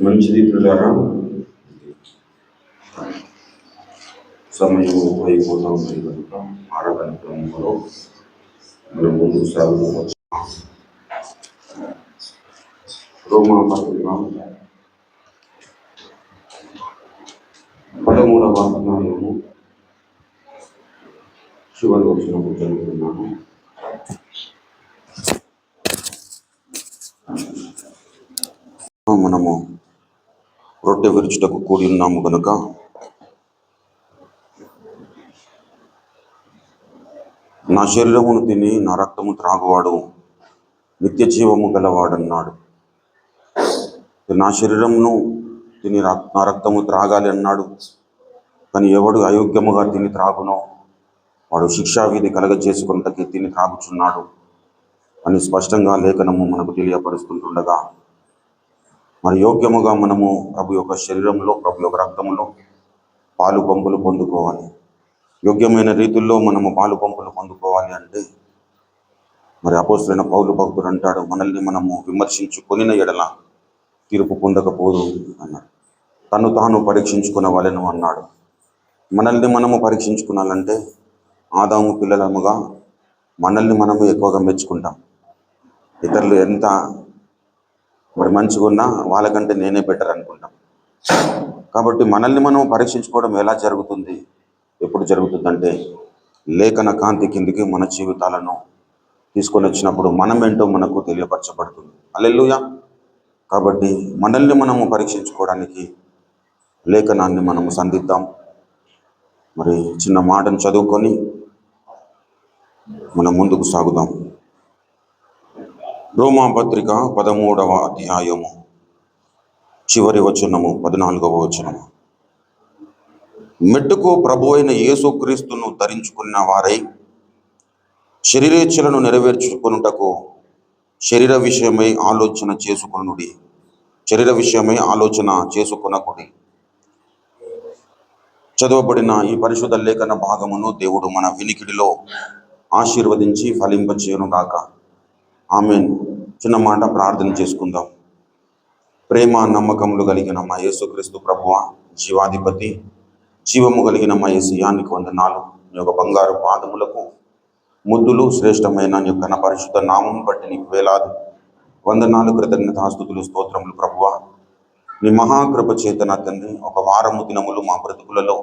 మంచిది పిల్లరా, సమయం అయిపోతా ఉంది కనుక ఆరాధన క్రమంలో మనం ముందుకు సాగుతాం. రోమా పత్రిక 13వ అధ్యాయము చివరి వచనం చదువుతున్నాను. మనము రొట్టె విరుచుటకు కూడి ఉన్నాము కనుక నా శరీరమును తిని నా రక్తము త్రాగువాడు నిత్య జీవము గలవాడన్నాడు. నా శరీరమును తిని నా రక్తము త్రాగాలి అన్నాడు. కానీ ఎవడు అయోగ్యముగా తిని త్రాగునో వాడు శిక్షావిధి కలగజేసుకుంటకి తిని త్రాగుచున్నాడు అని స్పష్టంగా లేఖనము మనకు తెలియపరుస్తుండగా, మరి యోగ్యముగా మనము ప్రభు యొక్క శరీరంలో, ప్రభు యొక్క రక్తంలో పాలు పంపులు పొందుకోవాలి. యోగ్యమైన రీతుల్లో మనము పాలు పంపులు పొందుకోవాలి అంటే మరి అపోస్తలుడైన పౌలు భక్తుడు అంటాడు, మనల్ని మనము విమర్శించుకొనిన ఎడల తీర్పు పొందకపోదు అన్నాడు. తను తాను పరీక్షించుకునవలెను అన్నాడు. మనల్ని మనము పరీక్షించుకున్నాలంటే ఆదాము పిల్లలముగా మనల్ని మనము ఎక్కువగా మెచ్చుకుంటాం. ఇతరులు ఎంత మంచిగా ఉన్నా వాళ్ళకంటే నేనే బెటర్ అనుకుంటాం. కాబట్టి మనల్ని మనం పరీక్షించుకోవడం ఎలా జరుగుతుంది, ఎప్పుడు జరుగుతుందంటే లేఖన కాంతి కిందికి మన జీవితాలను తీసుకొని వచ్చినప్పుడు మనమేంటో మనకు తెలియపరచబడుతుంది. హల్లెలూయా. కాబట్టి మనల్ని మనము పరీక్షించుకోవడానికి లేఖనాన్ని మనము సంధిద్దాం. మరి చిన్న మాటను చదువుకొని మనం ముందుకు సాగుదాం. రోమా పత్రిక 13వ అధ్యాయము చివరి వచనము 14వ వచనము. మెట్టుకు ప్రభు అయిన యేసుక్రీస్తును ధరించుకున్న వారై శరీరేచ్ఛలను నెరవేర్చుకొనుటకు శరీర విషయమై ఆలోచన చేసుకొనుడి. శరీర విషయమై ఆలోచన చేసుకొనకుడి. చదవబడిన ఈ పరిశుద్ధ లేఖన భాగమును దేవుడు మన వినికిడిలో ఆశీర్వదించి ఫలింపచేయునుగాక. ఆమేన్. చిన్న మాట ప్రార్థన చేసుకుందాం. ప్రేమ నమ్మకములు కలిగిన మా యేసుక్రీస్తు ప్రభువా, జీవాధిపతి, జీవము కలిగిన మా యేసయ్యానికి వందనాలు. నీ యొక్క బంగారు పాదములకు ముద్దులు శ్రేష్టమైన నీ యొక్క పరిశుద్ధ నామం బట్టి నీకు వేలాది వందనాలు, కృతజ్ఞతాస్తుతులు, స్తోత్రములు ప్రభువా. నీ మహాకృప చేతన తండ్రి ఒక వారము దినములు మా బ్రతుకులలో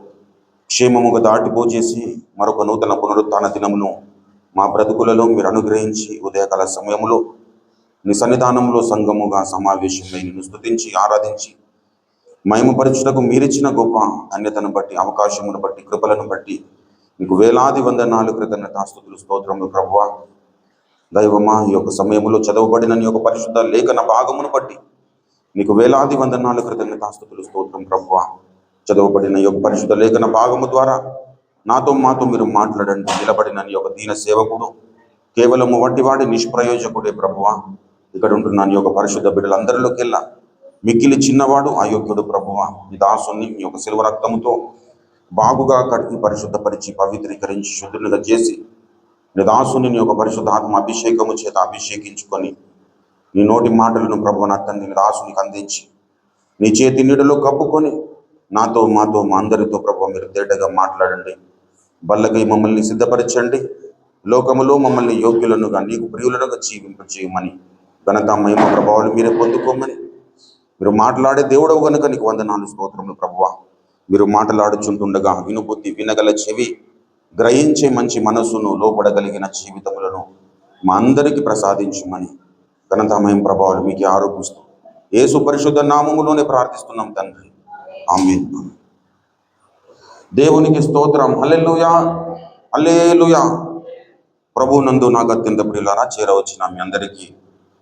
క్షేమముగా దాటిపోచేసి మరొక నూతన పునరుత్థాన దినమును మా బ్రతుకులలో మీరు అనుగ్రహించి ఉదయకాల సమయంలో నీ సన్నిధానంలో సంఘముగా సమావేశమై నిన్ను స్తుతించి ఆరాధించి మహిమపరచుటకు మీరిచ్చిన గొప్ప ధన్యతను బట్టి, అవకాశమును బట్టి, కృపలను బట్టి నీకు వేలాది వందనాలు, కృతజ్ఞతాస్తుతులు, స్తోత్రములు ప్రభువా. దైవమా, ఈ యొక్క సమయంలో చదవబడిన నీ యొక్క పరిశుద్ధ లేఖన భాగమును బట్టి నీకు వేలాది వందనాలు, కృతజ్ఞతాస్తుతులు, స్తోత్రం ప్రభువా. చదవబడిన ఈ యొక్క పరిశుద్ధ లేఖన భాగము ద్వారా మాతో మీరు మాట్లాడండి. నిలబడిన నీ యొక్క దీన సేవకుడు కేవలము వట్టివాడి నిష్ప్రయోజకుడే ప్రభువా. ఇక్కడ ఉంటున్న నీ యొక్క పరిశుద్ధ బిడ్డలందరిలోకెల్లా మిక్కిలి చిన్నవాడు అయోగ్యుడు ప్రభువా. ఈ దాసుని మీ యొక్క శిలువ రక్తముతో బాగుగా కడిగి పరిశుద్ధపరిచి పవిత్రీకరించి శుద్ధునిగా చేసి నీ దాసుని నీ యొక్క పరిశుద్ధ ఆత్మ అభిషేకము చేత అభిషేకించుకొని నీ నోటి మాటలను ప్రభువు నా తండ్రి నీ దాసునికి అందించి నీ చేతి నీడలో కప్పుకొని మాతో మా అందరితో ప్రభువు మీరు తేటగా మాట్లాడండి. బల్లకై మమ్మల్ని సిద్ధపరచండి. లోకములో మమ్మల్ని యోగ్యులనుగా నీకు ప్రియులనుగా జీవింపజేయమని, ఘనత మహిమ ప్రభావాలు మీరే పొందుకోమని, మీరు మాట్లాడే దేవుడవు గనుక నీకు వందనాలు, స్తోత్రములు ప్రభువా. మీరు మాట్లాడుచుంటుండగా వినుబుద్ధి, వినగల చెవి, గ్రహించే మంచి మనస్సును, లోపడగలిగిన జీవితములను మా అందరికీ ప్రసాదించమని, ఘనత మహిమ ప్రభావాలు మీకు ఆరోపిస్తూ యేసు పరిశుద్ధ నామములోనే ప్రార్థిస్తున్నాం తండ్రి. ఆమేన్. దేవునికి స్తోత్రం. హల్లెలూయా, హల్లెలూయా. ప్రభువునందు నాకు అత్యంత ప్రియులారా, చేరవచ్చిన మీ అందరికీ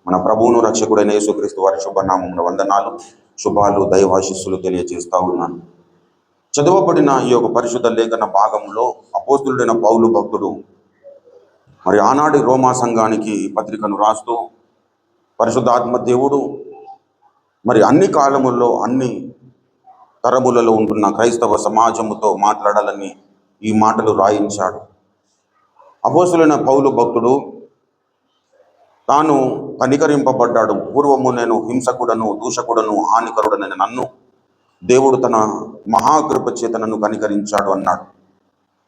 మన ప్రభువును రక్షకుడైన యేసుక్రీస్తు వారి శుభనామమున వందనాలు, శుభాలు, దైవాశీస్సులు తెలియజేస్తా ఉన్నాను. చదవబడిన ఈ యొక్క పరిశుద్ధ లేఖన భాగంలో అపోస్తులుడైన పౌలు భక్తుడు మరి ఆనాటి రోమా సంఘానికి పత్రికను రాస్తూ పరిశుద్ధాత్మ దేవుడు మరి అన్ని కాలముల్లో అన్ని తరములలో ఉంటున్న క్రైస్తవ సమాజముతో మాట్లాడాలని ఈ మాటలు రాయించాడు. అపోస్తులైన పౌలు భక్తుడు తాను కనికరింపబడ్డాడు. పూర్వము నేను హింసకుడను, దూషకుడను, హానికరుడనైన నన్ను దేవుడు తన మహాకృప చేత నన్ను కనికరించాడు అన్నాడు.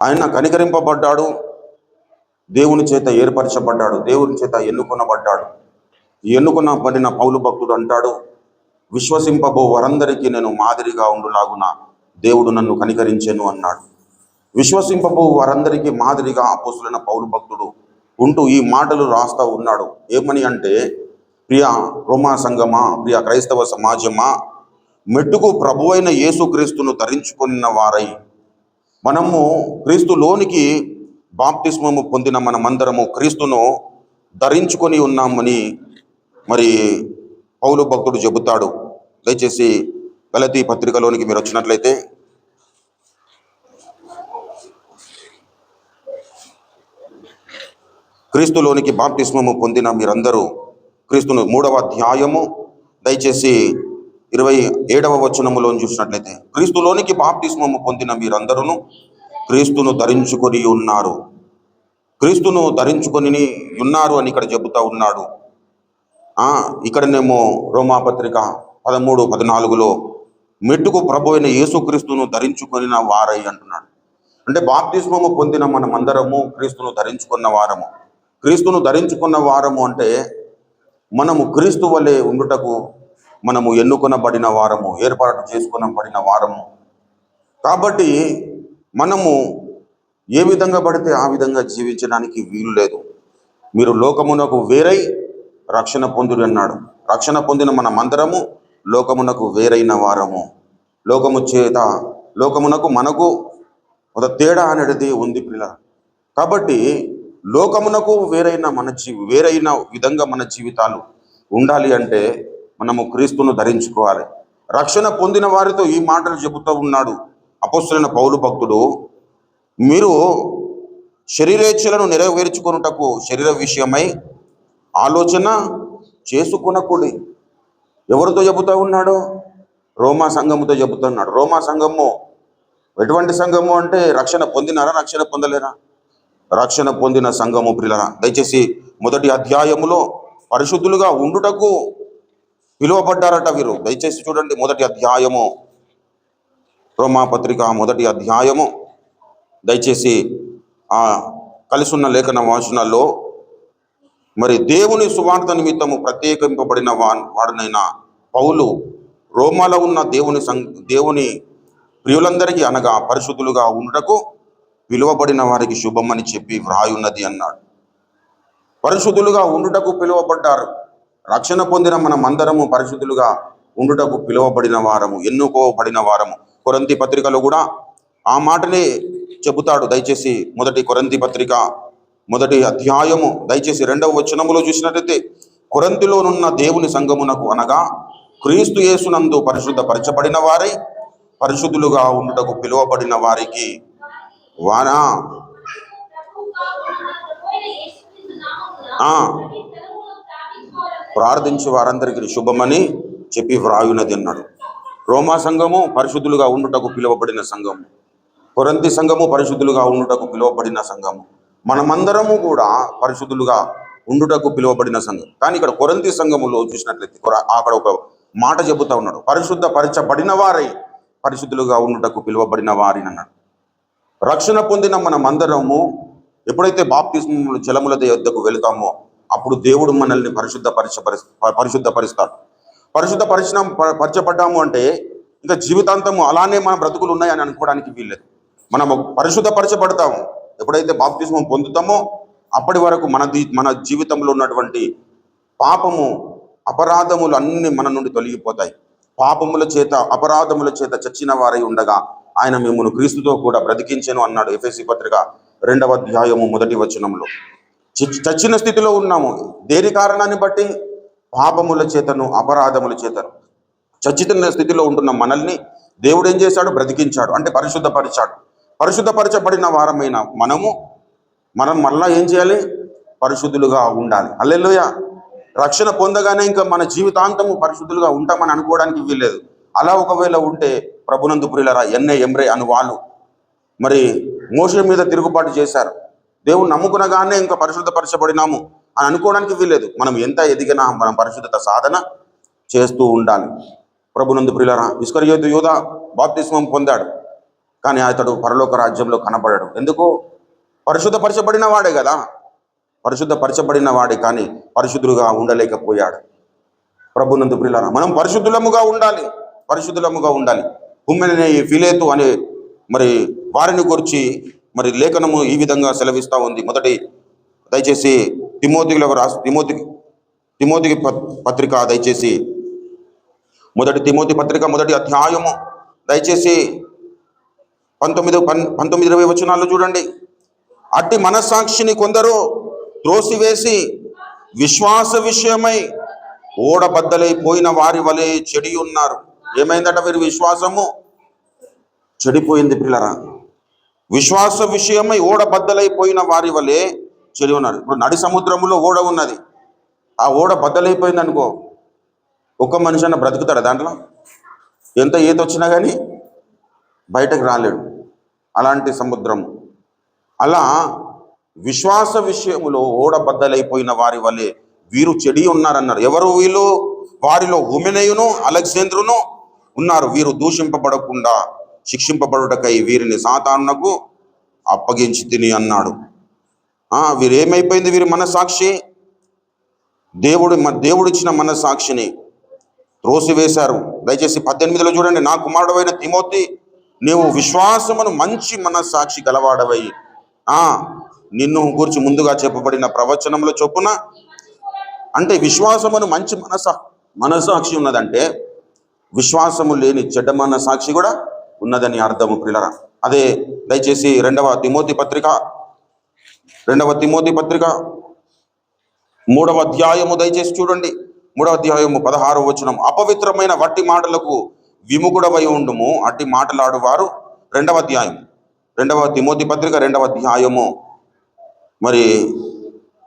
ఆయన కనికరింపబడ్డాడు, దేవుని చేత ఏర్పరచబడ్డాడు, దేవుని చేత ఎన్నుకొనబడ్డాడు. ఎన్నుకొనబడిన పౌలు భక్తుడు అంటాడు, విశ్వసింపబో వారందరికీ నేను మాదిరిగా ఉండులాగున దేవుడు నన్ను కనికరించెను అన్నాడు. విశ్వసింపబో వారందరికీ మాదిరిగా అపోస్తులైన పౌలు భక్తుడు ఉంటూ ఈ మాటలు రాస్తా ఉన్నాడు. ఏమని అంటే, ప్రియ రోమా సంఘమా, ప్రియ క్రైస్తవ సమాజమా, మెట్టుకు ప్రభువైన యేసుక్రీస్తును ధరించుకున్న వారై మనము క్రీస్తులోనికి బాప్తిస్మము పొందిన మనమందరము క్రీస్తును ధరించుకొని ఉన్నామని మరి పౌలు భక్తుడు చెబుతాడు. దయచేసి గలతీ పత్రికలోనికి మీరు వచ్చినట్లయితే క్రీస్తులోనికి బాప్తిస్మము పొందిన మీరందరూ క్రీస్తును 3వ అధ్యాయము దయచేసి 27వ వచనములో చూసినట్లయితే, క్రీస్తులోనికి బాప్తిస్మము పొందిన మీరందరూ క్రీస్తును ధరించుకొని ఉన్నారు, క్రీస్తును ధరించుకొని ఉన్నారు అని ఇక్కడ చెబుతా ఉన్నాడు. ఇక్కడనేమో రోమాపత్రిక 13:14లో మెట్టుకు ప్రభు అయిన యేసుక్రీస్తును ధరించుకొనిన వారై అంటున్నాడు. అంటే బాప్తిస్మము పొందిన మనమందరము క్రీస్తును ధరించుకున్న వారము. క్రీస్తును ధరించుకున్న వారము అంటే మనము క్రీస్తు వలె ఉండుటకు మనము ఎన్నుకొనబడిన వారము, ఏర్పాటు చేసుకొనబడిన వారము. కాబట్టి మనము ఏ విధంగా పడితే ఆ విధంగా జీవించడానికి వీలు లేదు. మీరు లోకమునకు వేరై రక్షణ పొందుడు అన్నాడు. రక్షణ పొందిన మనమందరము లోకమునకు వేరైన వారము. లోకమునకు మనకు ఒక తేడా అనేది ఉంది పిల్ల. కాబట్టి లోకమునకు వేరైన విధంగా మన జీవితాలు ఉండాలి అంటే మనము క్రీస్తును ధరించుకోవాలి. రక్షణ పొందిన వారితో ఈ మాటలు చెబుతూ ఉన్నాడు అపోస్తలుడైన పౌలు భక్తుడు. మీరు శరీరేచ్ఛలను నెరవేర్చుకొనుటకు శరీర విషయమై ఆలోచన చేసుకొనకూడి. ఎవరితో చెబుతూ ఉన్నాడు? రోమా సంఘముతో చెబుతున్నాడు. రోమా సంఘము ఎటువంటి సంఘము అంటే రక్షణ పొందినారా, రక్షణ పొందలేరా? రక్షణ పొందిన సంఘము ప్రియులారా. దయచేసి 1వ అధ్యాయములో పరిశుద్ధులుగా ఉండుటకు పిలువబడ్డారట వీరు. దయచేసి చూడండి 1వ అధ్యాయము, రోమా పత్రిక 1వ అధ్యాయము. దయచేసి కలిసి ఉన్న లేఖన వాచనాల్లో మరి దేవుని సువార్త నిమిత్తము ప్రత్యేకింపబడిన వాడునైన పౌలు రోమాలో ఉన్న దేవుని ప్రియులందరికీ అనగా పరిశుద్ధులుగా ఉండుటకు పిలువబడిన వారికి శుభమని చెప్పి వ్రాయున్నది అన్నాడు. పరిశుద్ధులుగా ఉండుటకు పిలువబడ్డారు. రక్షణ పొందిన మనమందరము పరిశుద్ధులుగా ఉండుటకు పిలువబడిన వారము, ఎన్నుకోబడిన వారము. కొరింథీ పత్రికలో కూడా ఆ మాటనే చెబుతాడు. దయచేసి 1 కొరింథీ పత్రిక 1వ అధ్యాయము దయచేసి 2వ వచనములో చూసినట్లయితే, కొరింథీలోనున్న దేవుని సంఘమునకు అనగా క్రీస్తు యేసునందు పరిశుద్ధపరచబడిన వారై పరిశుద్ధులుగా ఉండుటకు పిలువబడిన వారికి ప్రార్థించి వారందరికీ శుభమని చెప్పి వ్రాయునది అన్నాడు. రోమా సంఘము పరిశుద్ధులుగా ఉండుటకు పిలువబడిన సంఘము, కొరింథీ సంఘము పరిశుద్ధులుగా ఉండుటకు పిలువబడిన సంఘము. మనమందరము కూడా పరిశుద్ధులుగా ఉండుటకు పిలువబడిన సంఘం. కానీ ఇక్కడ కొరింథీ సంఘములో చూసినట్లయితే అక్కడ ఒక మాట చెబుతా ఉన్నాడు, పరిశుద్ధపరచబడిన వారై పరిశుద్ధులుగా ఉండుటకు పిలువబడిన వారిని అన్నాడు. రక్షణ పొందిన మనమందరము ఎప్పుడైతే బాప్తిస్మముల జలముల యొద్దకు వెళుతామో అప్పుడు దేవుడు మనల్ని పరిశుద్ధపరుస్తాడు. పరిశుద్ధపరచబడ్డాము అంటే ఇంకా జీవితాంతము అలానే మన బ్రతుకులు ఉన్నాయని అనుకోవడానికి వీల్లేదు. మనము పరిశుద్ధపరచబడతాము. ఎప్పుడైతే బాప్తిస్మం పొందుతామో అప్పటి వరకు మన జీవితంలో ఉన్నటువంటి పాపము, అపరాధములు అన్ని మన నుండి తొలగిపోతాయి. పాపముల చేత, అపరాధముల చేత చచ్చిన వారై ఉండగా ఆయన మిమ్మును క్రీస్తుతో కూడా బ్రతికించెను అన్నాడు ఎఫెసీ పత్రిక 2వ అధ్యాయము 1వ వచనంలో. చచ్చిన స్థితిలో ఉన్నాము. దేని కారణాన్ని బట్టి? పాపముల చేతను, అపరాధముల చేతను చచ్చిన స్థితిలో ఉంటున్న మనల్ని దేవుడు ఏం చేశాడు? బ్రతికించాడు. అంటే పరిశుద్ధపరిచాడు. పరిశుద్ధపరచబడిన వారమైన మనం మళ్ళా ఏం చేయాలి? పరిశుద్ధులుగా ఉండాలి. హల్లెలూయా. రక్షణ పొందగానే ఇంకా మన జీవితాంతము పరిశుద్ధులుగా ఉంటామని అనుకోవడానికి వీల్లేదు. అలా ఒకవేళ ఉంటే ప్రభునందు ప్రియులారా, ఎమ్రే అను వాళ్ళు మరి మోషే మీద తిరుగుబాటు చేశారు. దేవుడు నమ్ముకునగానే ఇంకా పరిశుద్ధపరచబడినాము అని అనుకోవడానికి వీల్లేదు. మనం ఎంత ఎదిగినా మనం పరిశుద్ధత సాధన చేస్తూ ఉండాలి. ప్రభునందు ప్రియులారా, ఇస్కరియోతు యూదా బాప్తిస్మం పొందాడు, కానీ అతడు పరలోక రాజ్యంలో కనబడాడు. ఎందుకు? పరిశుద్ధపరచబడిన వాడే కదా. పరిశుద్ధపరచబడిన వాడే, కానీ పరిశుద్ధులుగా ఉండలేకపోయాడు. ప్రభునందు ప్రియులారా, మనం పరిశుద్ధులముగా ఉండాలి. హుమెనే ఫిలేతు అనే మరి వారిని గురించి మరి లేఖనము ఈ విధంగా సెలవిస్తూ ఉంది. దయచేసి తిమోతికి పత్రిక దయచేసి 1 తిమోతి పత్రిక 1వ అధ్యాయము దయచేసి 19-20 వచనాల్లో చూడండి. అట్టి మనస్సాక్షిని కొందరు త్రోసివేసి విశ్వాస విషయమై ఓడబద్దలైపోయిన వారి వలె చెడి ఉన్నారు. ఏమైందట? వీరి విశ్వాసము చెడిపోయింది పిల్లరా. విశ్వాస విషయమై ఓడబద్దలైపోయిన వారి వలె చెడి ఉన్నారు. ఇప్పుడు నడి సముద్రంలో ఓడ ఉన్నది. ఆ ఓడ బద్దలైపోయింది అనుకో, ఒక్క మనిషి అన్న బ్రతుకుతాడు దాంట్లో? ఎంత ఈత వచ్చినా కానీ బయటకు రాలేడు. అలాంటి సముద్రము. అలా విశ్వాస విషయములో ఓడబద్దలైపోయిన వారి వలె వీరు చెడి ఉన్నారన్నారు. ఎవరు వీళ్ళు? వారిలో హుమెనయును అలెగ్జాంద్రును ఉన్నారు. వీరు దూషింపబడకుండా శిక్షింపబడుటకై వీరిని సాతానునకు అప్పగించి తిని అన్నాడు. వీరు ఏమైపోయింది? వీరి మనస్సాక్షి దేవుడిచ్చిన మనస్సాక్షిని త్రోసివేశారు. దయచేసి 18లో చూడండి. నా కుమారుడైన తిమోతి, నీవు విశ్వాసమును మంచి మనస్సాక్షి గలవాడవై నిన్ను గురించి ముందుగా చెప్పబడిన ప్రవచనంలో చొప్పున, అంటే విశ్వాసమును మంచి మనస్సాక్షి ఉన్నదంటే విశ్వాసము లేని చెడ్డ మనస్సాక్షి కూడా ఉన్నదని అర్థము ప్రియులారా. అదే దయచేసి 2వ తిమోతి పత్రిక 3వ అధ్యాయము దయచేసి చూడండి. 3వ అధ్యాయము 16వ వచనం. అపవిత్రమైన వట్టి మాటలకు విముఖుడవై ఉండుము, అట్టి మాటలాడువారు. 2వ అధ్యాయం 2వ తిమోతి పత్రిక 2వ అధ్యాయము మరి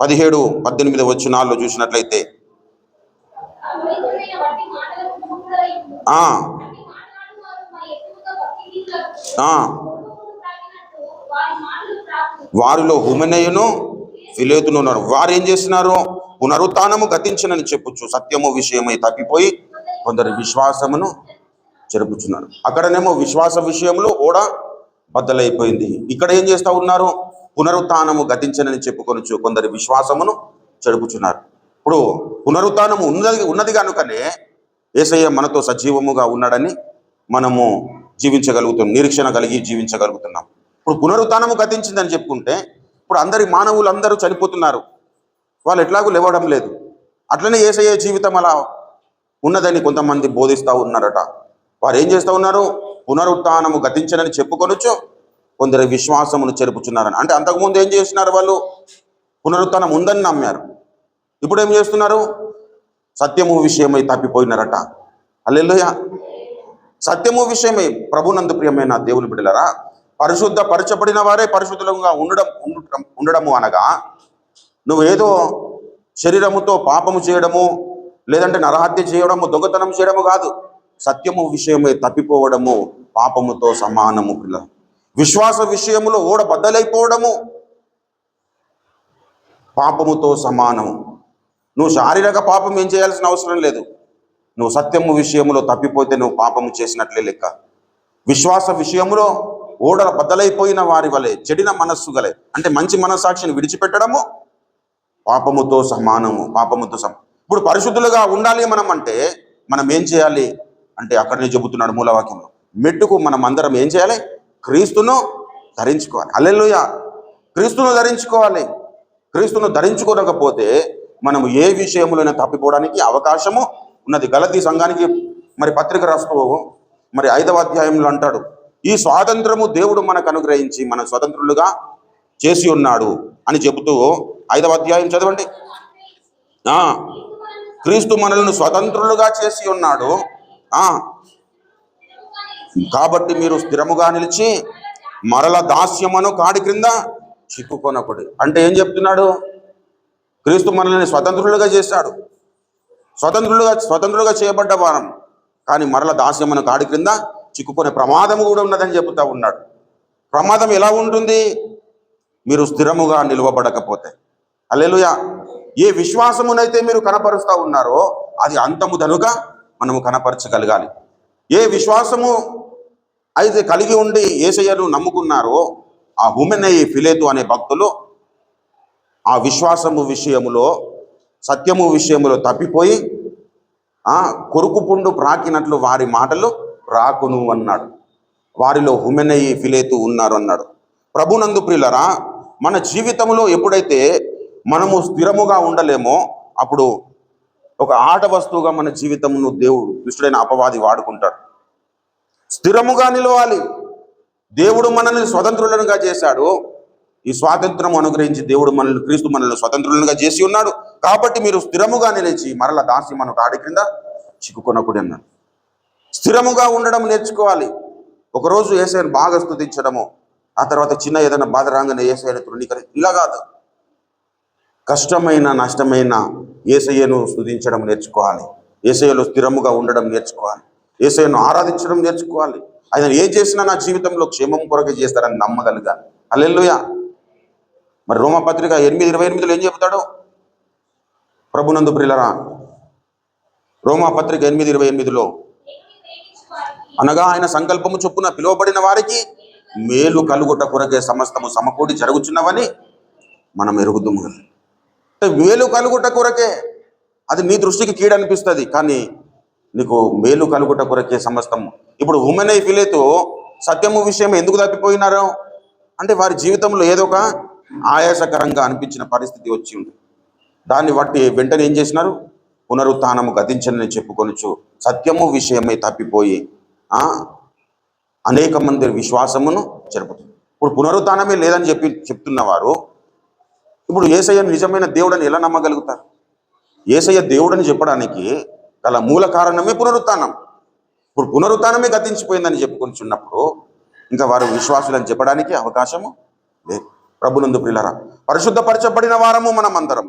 17-18 వచనాల్లో చూసినట్లయితే వారిలో హుమెనయును ఫిలేతును ఉన్నారు. వారు ఏం చేస్తున్నారు? పునరుత్థానము గతించనని చెప్పుచు సత్యము విషయమై తప్పిపోయి కొందరు విశ్వాసమును చెరుపుచున్నారు. అక్కడనేమో విశ్వాస విషయంలో ఓడ బద్దలైపోయింది. ఇక్కడ ఏం చేస్తూ ఉన్నారు? పునరుత్థానము గతించనని చెప్పుకొనొచ్చు కొందరు విశ్వాసమును చెరుపుచున్నారు. ఇప్పుడు పునరుత్థానము ఉన్నది కనుకనే యేసయ్య మనతో సజీవముగా ఉన్నాడని మనము జీవించగలుగుతున్నాం, నిరీక్షణ కలిగి జీవించగలుగుతున్నాం. ఇప్పుడు పునరుత్థానము గతించిందని చెప్పుకుంటే ఇప్పుడు మానవులందరూ చనిపోతున్నారు, వాళ్ళు ఎట్లాగూ లేవడం లేదు. అట్లనే యేసయ్య జీవితం అలా ఉన్నదని కొంతమంది బోధిస్తూ ఉన్నారట. వారు ఏం చేస్తూ ఉన్నారు? పునరుత్థానము గతించనని చెప్పుకొనొచ్చు కొందరు విశ్వాసమును చెరుపుచున్నారని. అంటే అంతకుముందు ఏం చేస్తున్నారు? వాళ్ళు పునరుత్థానం ఉందని నమ్మారు. ఇప్పుడు ఏం చేస్తున్నారు? సత్యము విషయమై తప్పిపోయినారట. హల్లెలూయా. సత్యము విషయమై ప్రభునందు ప్రియమైన దేవుని బిడ్డలారా, పరచబడిన వారే పరిశుద్ధంగా ఉండడము అనగా నువ్వేదో శరీరముతో పాపము చేయడము, లేదంటే నరహత్య చేయడము, దొంగతనం చేయడము కాదు. సత్యము విషయమై తప్పిపోవడము పాపముతో సమానము. పిల్ల విశ్వాస విషయములో ఓడ బద్దలైపోవడము పాపముతో సమానము. నువ్వు శారీరక పాపం ఏం చేయాల్సిన అవసరం లేదు. నువ్వు సత్యము విషయంలో తప్పిపోతే నువ్వు పాపము చేసినట్లే లెక్క. విశ్వాస విషయంలో ఓడల బద్దలైపోయిన వారి వలె చెడిన మనస్సు గలే, అంటే మంచి మనస్సాక్షిని విడిచిపెట్టడము పాపముతో సమానము. ఇప్పుడు పరిశుద్ధులుగా ఉండాలి మనం అంటే మనం ఏం చేయాలి అంటే అక్కడనే చెబుతున్నాడు మూలవాక్యంలో. మెట్టుకు మనం అందరం ఏం చేయాలి? క్రీస్తును ధరించుకోవాలి. హల్లెలూయా. క్రీస్తును ధరించుకోవాలి. క్రీస్తును ధరించుకోకపోతే మనము ఏ విషయంలోనే తప్పిపోవడానికి అవకాశము ఉన్నది. గలతీ సంఘానికి మరి పత్రిక రాస్తూ మరి 5వ అధ్యాయంలో అంటాడు, ఈ స్వాతంత్రము దేవుడు మనకు అనుగ్రహించి మన స్వతంత్రులుగా చేసి ఉన్నాడు అని చెబుతూ 5వ అధ్యాయం చదవండి. క్రీస్తు మనలను స్వతంత్రులుగా చేసి ఉన్నాడు, కాబట్టి మీరు స్థిరముగా నిలిచి మరల దాస్యమును కాడి క్రింద చిక్కుకొనకుడి. అంటే ఏం చెప్తున్నాడు? క్రీస్తు మనల్ని స్వతంత్రులుగా చేశాడు, స్వతంత్రులుగా చేయబడ్డ వారం, కానీ మరల దాస్యమును కాడి క్రింద చిక్కుకునే ప్రమాదము కూడా ఉన్నదని చెబుతా ఉన్నాడు. ప్రమాదం ఎలా ఉంటుంది? మీరు స్థిరముగా నిలవబడకపోతే. హల్లెలూయా. ఏ విశ్వాసమునైతే మీరు కనపరుస్తూ ఉన్నారో అది అంతము దనుక మనము కనపరచగలగాలి. ఏ విశ్వాసము అయితే కలిగి ఉండి యేసయ్యను నమ్ముకున్నారో ఆ హుమెనయి ఫిలేతు అనే భక్తులు ఆ విశ్వాసము విషయములో సత్యము విషయములో తప్పిపోయి కొరుకు పుండు ప్రాకినట్లు వారి మాటలు రాకును అన్నాడు. వారిలో హుమెనయి ఫిలేతు ఉన్నారు అన్నాడు. ప్రభునందు ప్రియులరా, మన జీవితంలో ఎప్పుడైతే మనము స్థిరముగా ఉండలేమో అప్పుడు ఒక ఆట వస్తువుగా మన జీవితమును దుష్టుడైన అపవాది వాడుకుంటాడు. స్థిరముగా నిలవాలి. దేవుడు మనల్ని స్వతంత్రులుగా చేశాడు. ఈ స్వాతంత్రం అనుగ్రహించి దేవుడు క్రీస్తు మనల్ని స్వతంత్రులుగా చేసి ఉన్నాడు. కాబట్టి మీరు స్థిరముగా నిలిచి మరల దాసి మన కాడి క్రింద చిక్కుకొనకుడి అన్నాడు. స్థిరముగా ఉండడం నేర్చుకోవాలి. ఒకరోజు యేసయ్యను బాగా స్తుతించడము, ఆ తర్వాత చిన్న ఏదైనా బాధ రాగానే యేసయ్యను ఇలా కాదు. కష్టమైన నష్టమైన యేసయ్యను స్తుతించడం నేర్చుకోవాలి. యేసయ్యలో స్థిరముగా ఉండడం నేర్చుకోవాలి. యేసయ్యను ఆరాధించడం నేర్చుకోవాలి. ఆయన ఏం చేసినా నా జీవితంలో క్షేమం కొరకే చేస్తారని నమ్మగలగాలి. హల్లెలూయా. మరి రోమపత్రిక 8:28 ఏం చెబుతాడు? ప్రభునందు ప్రియులరా, రోమపత్రిక 8:28 అనగా ఆయన సంకల్పము చొప్పున పిలువబడిన వారికి మేలు కలుగుట కొరకే సమస్తము సమకూడి జరుగుచున్నవని మనం ఎరుగుదుము. అంటే మేలు కలుగుట కొరకే. అది నీ దృష్టికి కీడు అనిపిస్తుంది, కానీ నీకు మేలు కలుగుట కొరకే సమస్తము. ఇప్పుడు ఉమెనై ఫిలేతో సత్యము విషయం ఎందుకు తప్పిపోయినారు అంటే వారి జీవితంలో ఏదో ఒక ఆయాసకరంగా అనిపించిన పరిస్థితి వచ్చి ఉంది. దాన్ని బట్టి వెంటనే ఏం చేసినారు? పునరుత్థానము గతించని చెప్పుకొనొచ్చు సత్యము విషయమై తప్పిపోయి అనేక మంది విశ్వాసమును జరుపుతుంది. ఇప్పుడు పునరుత్థానమే లేదని చెప్తున్నవారు ఇప్పుడు యేసయ్య నిజమైన దేవుడని ఎలా నమ్మగలుగుతారు? యేసయ్య దేవుడని చెప్పడానికి గల మూల కారణమే పునరుత్థానం. ఇప్పుడు పునరుత్థానమే గతించిపోయిందని చెప్పుకొనిచున్నప్పుడు ఇంకా వారు విశ్వాసులని చెప్పడానికి అవకాశము లేదు. ప్రభునందు ప్రియులారా, పరిశుద్ధపరచబడిన వారము మనం అందరం,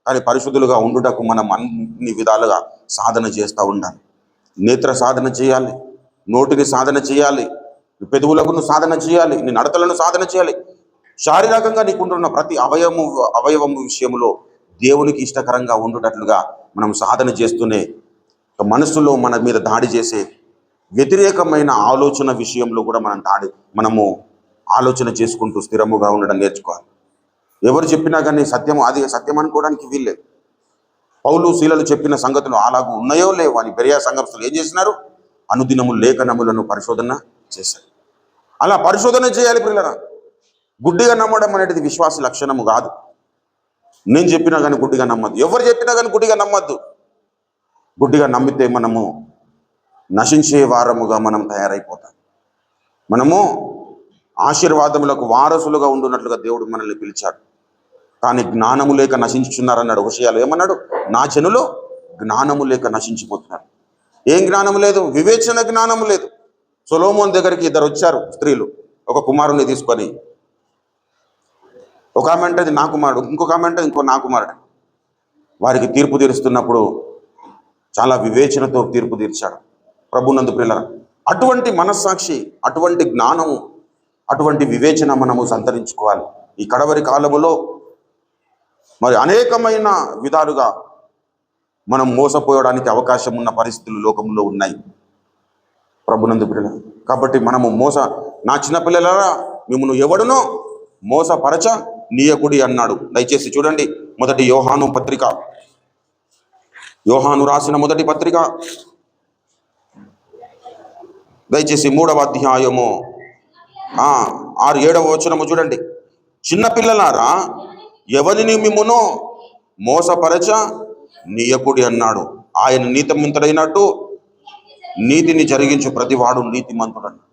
కానీ పరిశుద్ధులుగా ఉండుటకు మనం అన్ని విధాలుగా సాధన చేస్తూ ఉండాలి. నేత్ర సాధన చేయాలి, నోటిని సాధన చేయాలి, పెదవులకు సాధన చేయాలి, నీ నడతలను సాధన చేయాలి. శారీరకంగా నీకుంటున్న ప్రతి అవయవము విషయంలో దేవునికి ఇష్టకరంగా ఉండుటట్లుగా మనం సాధన చేస్తూనే మనసులో మన మీద దాడి చేసే వ్యతిరేకమైన ఆలోచన విషయంలో కూడా మనము ఆలోచన చేసుకుంటూ స్థిరముగా ఉండడం నేర్చుకోవాలి. ఎవరు చెప్పినా కానీ అది సత్యం అనుకోవడానికి వీల్లేదు. పౌలు శీలలు చెప్పిన సంగతులు అలాగూ ఉన్నాయో లేవో అని బెరియా సంఘస్థులు ఏం చేసినారు? అనుదినము లేఖనములను పరిశోధన చేశారు. అలా పరిశోధన చేయాలి ప్రియులారా. గుడ్డిగా నమ్మడం అనేది విశ్వాస లక్షణము కాదు. నేను చెప్పినా కానీ గుడ్డిగా నమ్మద్దు, ఎవరు చెప్పినా కానీ గుడ్డిగా నమ్మద్దు. గుడ్డిగా నమ్మితే మనము నశించే వారముగా మనం తయారైపోతాం. మనము ఆశీర్వాదములకు వారసులుగా ఉండున్నట్లుగా దేవుడు మనల్ని పిలిచాడు. కానీ జ్ఞానము లేక నశించుచున్నారన్నాడు. విషయాలు ఏమన్నాడు? నా జనులు జ్ఞానము లేక నశించిపోతున్నారు. ఏం జ్ఞానము లేదు? వివేచన జ్ఞానము లేదు. సొలొమోను దగ్గరికి ఇద్దరు వచ్చారు స్త్రీలు, ఒక కుమారుని తీసుకొని. ఒక ఆమె అంటే నా కుమారుడు, ఇంకొక ఆమె అంటే ఇంకో నా కుమారుడు. వారికి తీర్పు తీరుస్తున్నప్పుడు చాలా వివేచనతో తీర్పు తీర్చాడు. ప్రభునందు ప్రియులారా, అటువంటి మనస్సాక్షి, అటువంటి జ్ఞానము, అటువంటి వివేచన మనము సంతరించుకోవాలి. ఈ కడవరి కాలములో మరి అనేకమైన విధాలుగా మనం మోసపోయడానికి అవకాశం ఉన్న పరిస్థితులు లోకంలో ఉన్నాయి. ప్రభునందు ప్రియులారా, కాబట్టి మనము నా చిన్న పిల్లలారా మిమ్మును ఎవడునో మోసపరచ నీయకుడి అన్నాడు. దయచేసి చూడండి, మొదటి యోహాను రాసిన మొదటి పత్రిక, దయచేసి 3వ అధ్యాయము 6-7వ వచనము చూడండి. చిన్నపిల్లలారా ఎవరిని మిమ్మును మోసపరచ నీయకుడి అన్నాడు. ఆయన నీతిమంతుడైనట్టు నీతిని జరిగించు ప్రతివాడు నీతిమంతుడన్నాడు.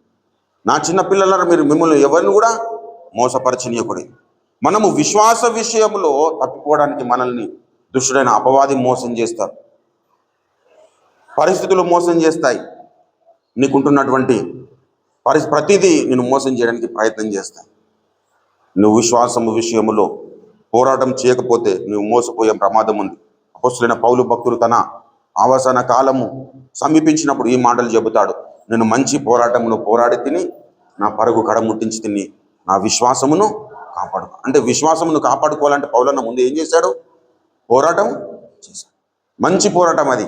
నా చిన్న పిల్లలారా మీరు మిమ్మల్ని ఎవరిని కూడా మోసపరచనీయకుడి. మనము విశ్వాస విషయంలో తప్పిపోవడానికి మనల్ని దుష్టుడైన అపవాది మోసం చేస్తారు, పరిస్థితులు మోసం చేస్తాయి. నీకుంటున్నటువంటి ప్రతిదీ నేను మోసం చేయడానికి ప్రయత్నం చేస్తాను. నువ్వు విశ్వాసము విషయంలో పోరాటం చేయకపోతే నువ్వు మోసపోయే ప్రమాదం ఉంది. అపొస్తలుడైన పౌలు భక్తుడు తన అవసాన కాలము సమీపించినప్పుడు ఈ మాటలు చెబుతాడు. నేను మంచి పోరాటమును పోరాడి తిని నా పరుగు కడముట్టించి తిని నా విశ్వాసమును కాపాడుకో. అంటే విశ్వాసమును కాపాడుకోవాలంటే పౌలన్న ముందు ఏం చేశాడు? పోరాటం చేశాడు. మంచి పోరాటం అది.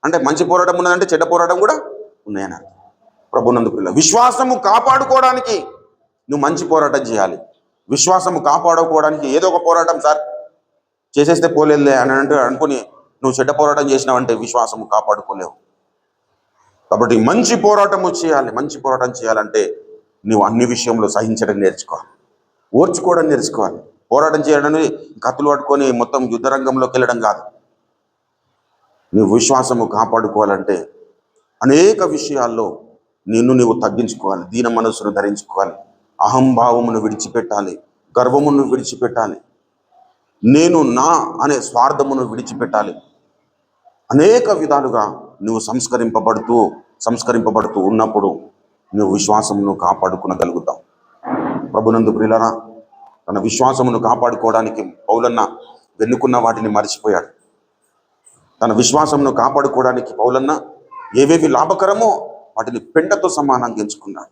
అంటే మంచి పోరాటం ఉన్నదంటే చెడ్డ పోరాటం కూడా ఉన్నాయని అర్థం. ప్రభునందు ప్రియులారా, విశ్వాసము కాపాడుకోవడానికి నువ్వు మంచి పోరాటం చేయాలి. విశ్వాసము కాపాడుకోవడానికి ఏదో ఒక పోరాటం సార్ చేసేస్తే పోలేదులే అని అనుకుని నువ్వు చెడ్డ పోరాటం చేసినావంటే విశ్వాసము కాపాడుకోలేవు. కాబట్టి మంచి పోరాటము చేయాలి. మంచి పోరాటం చేయాలంటే నువ్వు అన్ని విషయంలో సహించడం నేర్చుకోవాలి, ఓర్చుకోవడం నేర్చుకోవాలి. పోరాటం చేయడం కత్తులు పట్టుకొని మొత్తం యుద్ధరంగంలోకి వెళ్ళడం కాదు. నువ్వు విశ్వాసము కాపాడుకోవాలంటే అనేక విషయాల్లో నీవు తగ్గించుకోవాలి, దీన మనస్సును ధరించుకోవాలి, అహంభావమును విడిచిపెట్టాలి, గర్వమును విడిచిపెట్టాలి, నేను నా అనే స్వార్థమును విడిచిపెట్టాలి. అనేక విధాలుగా నువ్వు సంస్కరింపబడుతూ ఉన్నప్పుడు నువ్వు విశ్వాసమును కాపాడుకోగలుగుతావు. ప్రభునందు ప్రియులారా, తన విశ్వాసమును కాపాడుకోవడానికి పౌలన్న వెన్నుకున్న వాటిని మర్చిపోయాడు. తన విశ్వాసమును కాపాడుకోవడానికి పౌలన్న ఏవేవి లాభకరమో వాటిని పెంటతో సమానంగా ఎంచుకున్నాడు.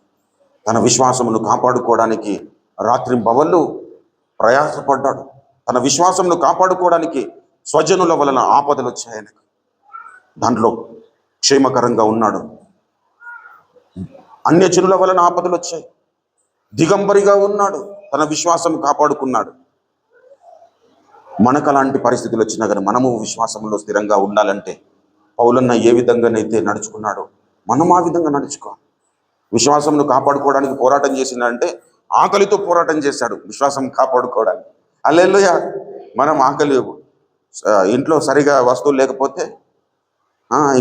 తన విశ్వాసమును కాపాడుకోవడానికి రాత్రింబవళ్ళు ప్రయాసపడ్డాడు. తన విశ్వాసమును కాపాడుకోవడానికి స్వజనుల వలన ఆపదలు వచ్చాయని దాంట్లో క్షేమకరంగా ఉన్నాడు. అన్యజనుల వలన ఆపదలు వచ్చాయి. దిగంబరిగా ఉన్నాడు, తన విశ్వాసం కాపాడుకున్నాడు. మనకు అలాంటి పరిస్థితులు వచ్చినా కానీ మనము విశ్వాసంలో స్థిరంగా ఉండాలంటే పౌలన్న ఏ విధంగానైతే నడుచుకున్నాడో మనం ఆ విధంగా నడుచుకోవాలి. విశ్వాసంను కాపాడుకోవడానికి పోరాటం చేసిందంటే ఆకలితో పోరాటం చేశాడు విశ్వాసం కాపాడుకోవడానికి. హల్లెలూయా. మనం ఆకలి, ఇంట్లో సరిగా వస్తువులు లేకపోతే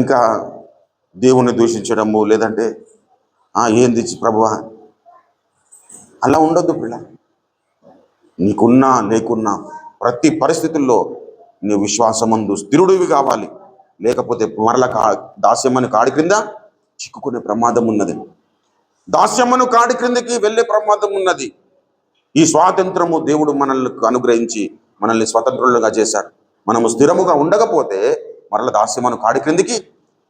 ఇంకా దేవుణ్ణి దూషించడము, లేదంటే ఏంది ప్రభువా, అలా ఉండొద్దు పిల్ల. నీకున్నా లేకున్నా ప్రతి పరిస్థితుల్లో నీ విశ్వాసమందు స్థిరుడివి కావాలి. లేకపోతే మరల దాస్యమని కాడి క్రింద చిక్కుకునే ప్రమాదం ఉన్నది. దాస్యమును కాడి క్రిందకి వెళ్ళే ప్రమాదం ఉన్నది. ఈ స్వాతంత్రము దేవుడు మనల్ని అనుగ్రహించి మనల్ని స్వతంత్రులుగా చేశాడు. మనము స్థిరముగా ఉండకపోతే మరల దాస్యమును కాడి క్రిందికి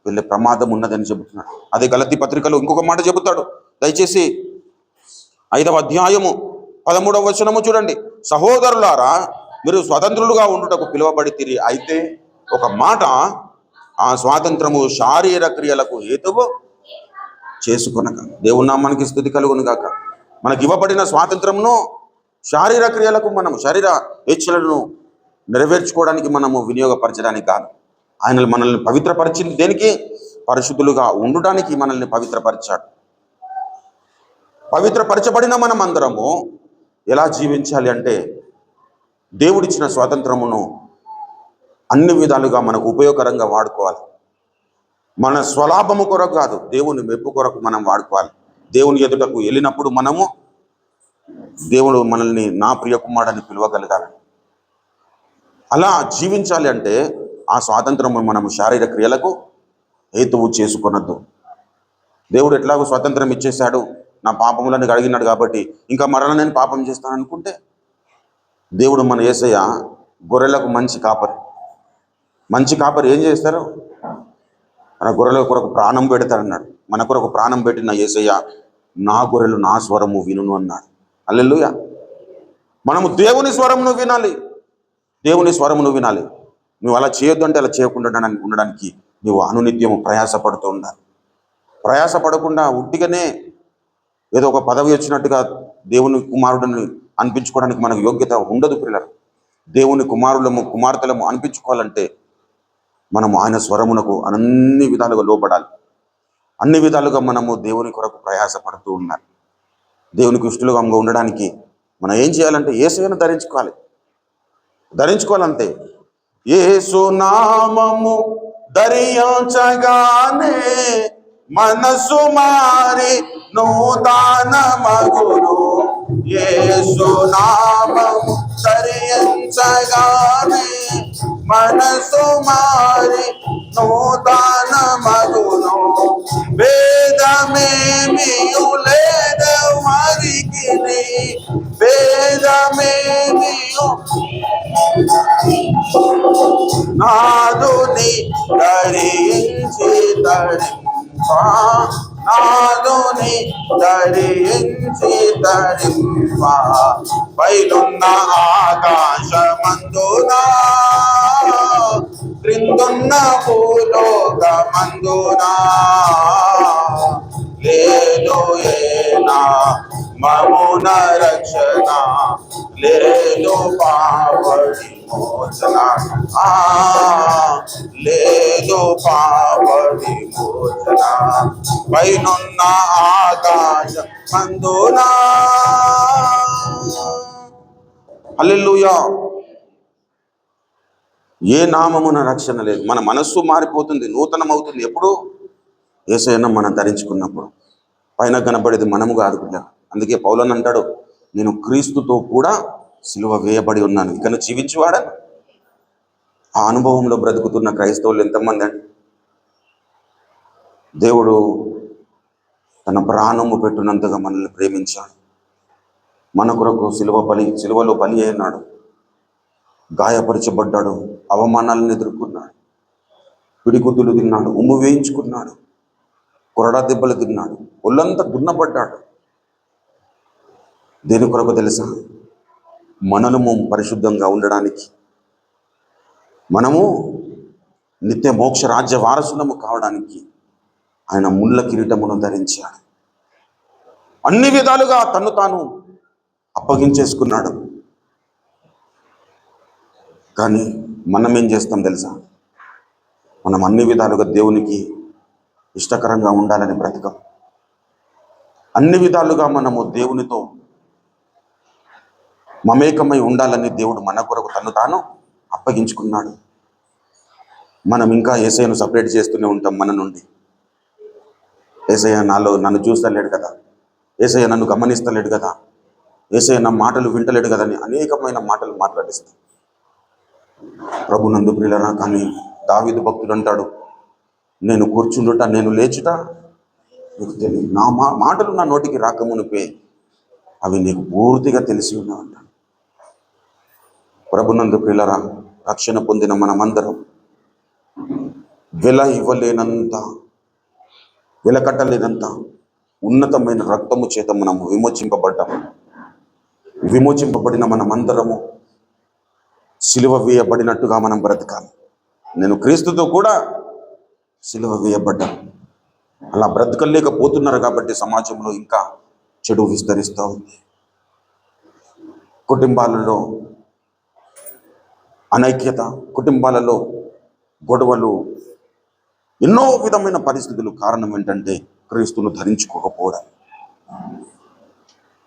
వెళ్ళే ప్రమాదం ఉన్నదని చెబుతున్నాడు. అదే గలతీ పత్రికలో ఇంకొక మాట చెబుతాడు. దయచేసి 5వ అధ్యాయము 13వ వచనము చూడండి. సహోదరులారా, మీరు స్వతంత్రులుగా ఉండుటకు పిలువబడితిరి. అయితే ఒక మాట, ఆ స్వాతంత్రము శారీర క్రియలకు హేతువు చేసుకొనక. దేవుని నామానికి స్తుతి కలుగును గాక. మనకి ఇవ్వబడిన స్వాతంత్రమును శారీర క్రియలకు, మనము శరీర ఇచ్చలను నెరవేర్చుకోవడానికి మనము వినియోగపరచడానికి కాదు. ఆయన మనల్ని పవిత్రపరిచింది దేనికి? పరిశుద్ధులుగా ఉండడానికి మనల్ని పవిత్రపరిచాడు. పవిత్రపరచబడిన మనం అందరము ఎలా జీవించాలి అంటే దేవుడిచ్చిన స్వాతంత్రమును అన్ని విధాలుగా మనకు ఉపయోగకరంగా వాడుకోవాలి. మన స్వలాభము కొరకు కాదు, దేవుని మెప్పు కొరకు మనం వాడుకోవాలి. దేవుని ఎదుటకు వెళ్ళినప్పుడు మనము దేవుడు మనల్ని నా ప్రియ కుమారుడని పిలవగలగాలి. అలా జీవించాలి అంటే ఆ స్వాతంత్రము మనము శారీరక క్రియలకు హేతువు చేసుకొనద్దు. దేవుడు ఎట్లాగో స్వాతంత్రం ఇచ్చేశాడు, నా పాపములను అడిగినాడు కాబట్టి ఇంకా మరలా నేను పాపం చేస్తాను అనుకుంటే, దేవుడు మన యేసయ్య గొర్రెలకు మంచి కాపరి ఏం చేస్తారు? మన గొర్రెల కొరకు ప్రాణం పెడతారన్నాడు. మన కొరకు ప్రాణం పెట్టిన యేసయ్య నా గొర్రెలు నా స్వరము వినును అన్నాడు. హల్లెలూయా. మనము దేవుని స్వరమును వినాలి. దేవుని స్వరమును వినాలి. నువ్వు అలా చేయొద్దు అంటే అలా చేయకుండా ఉండడానికి నువ్వు అనునిత్యము ప్రయాసపడుతూ ఉండాలి. ప్రయాసపడకుండా ఉట్టిగానే ఏదో ఒక పదవి వచ్చినట్టుగా దేవుని కుమారుడిని అనిపించుకోవడానికి మనకు యోగ్యత ఉండదు పిల్లలు. దేవుని కుమారులము కుమార్తెలము అనిపించుకోవాలంటే మనము ఆయన స్వరమునకు అన్ని విధాలుగా లోపడాలి. అన్ని విధాలుగా మనము దేవుని కొరకు ప్రయాసపడుతూ ఉండాలి. దేవునికి ఇష్టలుగా ఉండడానికి మనం ఏం చేయాలంటే యేసుని ధరించుకోవాలంతే. యేసు నామము ధరించగానే మనసు మారి నూతన మగును. యేసు నామము ధరించగానే మనసు మారి నూతన మగును. భేదమేమియు లేదెవ్వరికి, భేదమేమియు నాదుని ధరించి నాదుని ధరించి పైనున్న ఆకాశమందునా క్రిందున్న భూలోకమందునా లేదు ఏనా మమున రక్షణ, లేదు పాపడి మోచన, లేదు పాపడి మోచన. పైనున్న ఆకాశమందునా. హల్లెలూయా. ఏ నామమున రక్షణ లేదు. మన మనస్సు మారిపోతుంది, నూతనం అవుతుంది. ఎప్పుడు? యేసయ్యను మనం ధరించుకున్నప్పుడు. పైన కనబడేది మనము కాదు బిడ్డ. అందుకే పౌలు అంటాడు, నేను క్రీస్తుతో కూడా సిలువ వేయబడి ఉన్నాను, ఇకను జీవించువాడని. ఆ అనుభవంలో బ్రతుకుతున్న క్రైస్తవులు ఎంతమంది అండి? దేవుడు తన ప్రాణము పెట్టునంతగా మనల్ని ప్రేమించాడు. మన కొరకు సిలువలో బలి అయినాడు, గాయపరచబడ్డాడు, అవమానాలను ఎదుర్కొన్నాడు, పిడిగుద్దులు తిన్నాడు, ఉమ్ము వేయించుకున్నాడు, కొరడా దెబ్బలు తిన్నాడు, ఒళ్ళంతా దున్నపడ్డాడు. దేని కొరకు తెలుసా? మనము పరిశుద్ధంగా ఉండడానికి, మనము నిత్య మోక్ష రాజ్య వారసులము కావడానికి ఆయన ముళ్ళ కిరీటమును ధరించాడు. అన్ని విధాలుగా తను తాను అప్పగించేసుకున్నాడు. కానీ మనం ఏం చేస్తాం తెలుసా? మనం అన్ని విధాలుగా దేవునికి ఇష్టకరంగా ఉండాలని బ్రతకం. అన్ని విధాలుగా మనము దేవునితో మమేకమై ఉండాలని దేవుడు మన కొరకు తను తాను అప్పగించుకున్నాడు. మనం ఇంకా యేసయ్యను సపరేట్ చేస్తూనే ఉంటాం మన నుండి. యేసయ్య నన్ను చూస్తలేడు కదా, యేసయ్య నన్ను గమనిస్తలేడు కదా, యేసయ్య నా మాటలు వింటలేడు కదా అని అనేకమైన మాటలు మాట్లాడిస్తాం ప్రభునందు ప్రియులారా. కానీ దావీదు భక్తుడు అంటాడు, నేను కూర్చుండుట, నేను లేచుట నీకు తెలియదు. నా మాటలు నా నోటికి రాకమునిపే అవి నీకు పూర్తిగా తెలిసి ఉన్నావు అంటాడు. ప్రభునందు ప్రియులారా, రక్షణ పొందిన మనమందరం ఇవ్వలేనంత, వెలకట్టలేనంత ఉన్నతమైన రక్తము చేత మనము విమోచింపబడిన మనమందరము సిలువ వేయబడినట్టుగా మనం బ్రతకాలి. నేను క్రీస్తుతో కూడా సిలువ వేయబడ్డాను. అలా బ్రతకలేకపోతున్నారు కాబట్టి సమాజంలో ఇంకా చెడు విస్తరిస్తూ ఉంది. కుటుంబాలలో అనైక్యత, కుటుంబాలలో గొడవలు, ఎన్నో విధమైన పరిస్థితులు. కారణం ఏంటంటే క్రీస్తును ధరించుకోకపోవడం.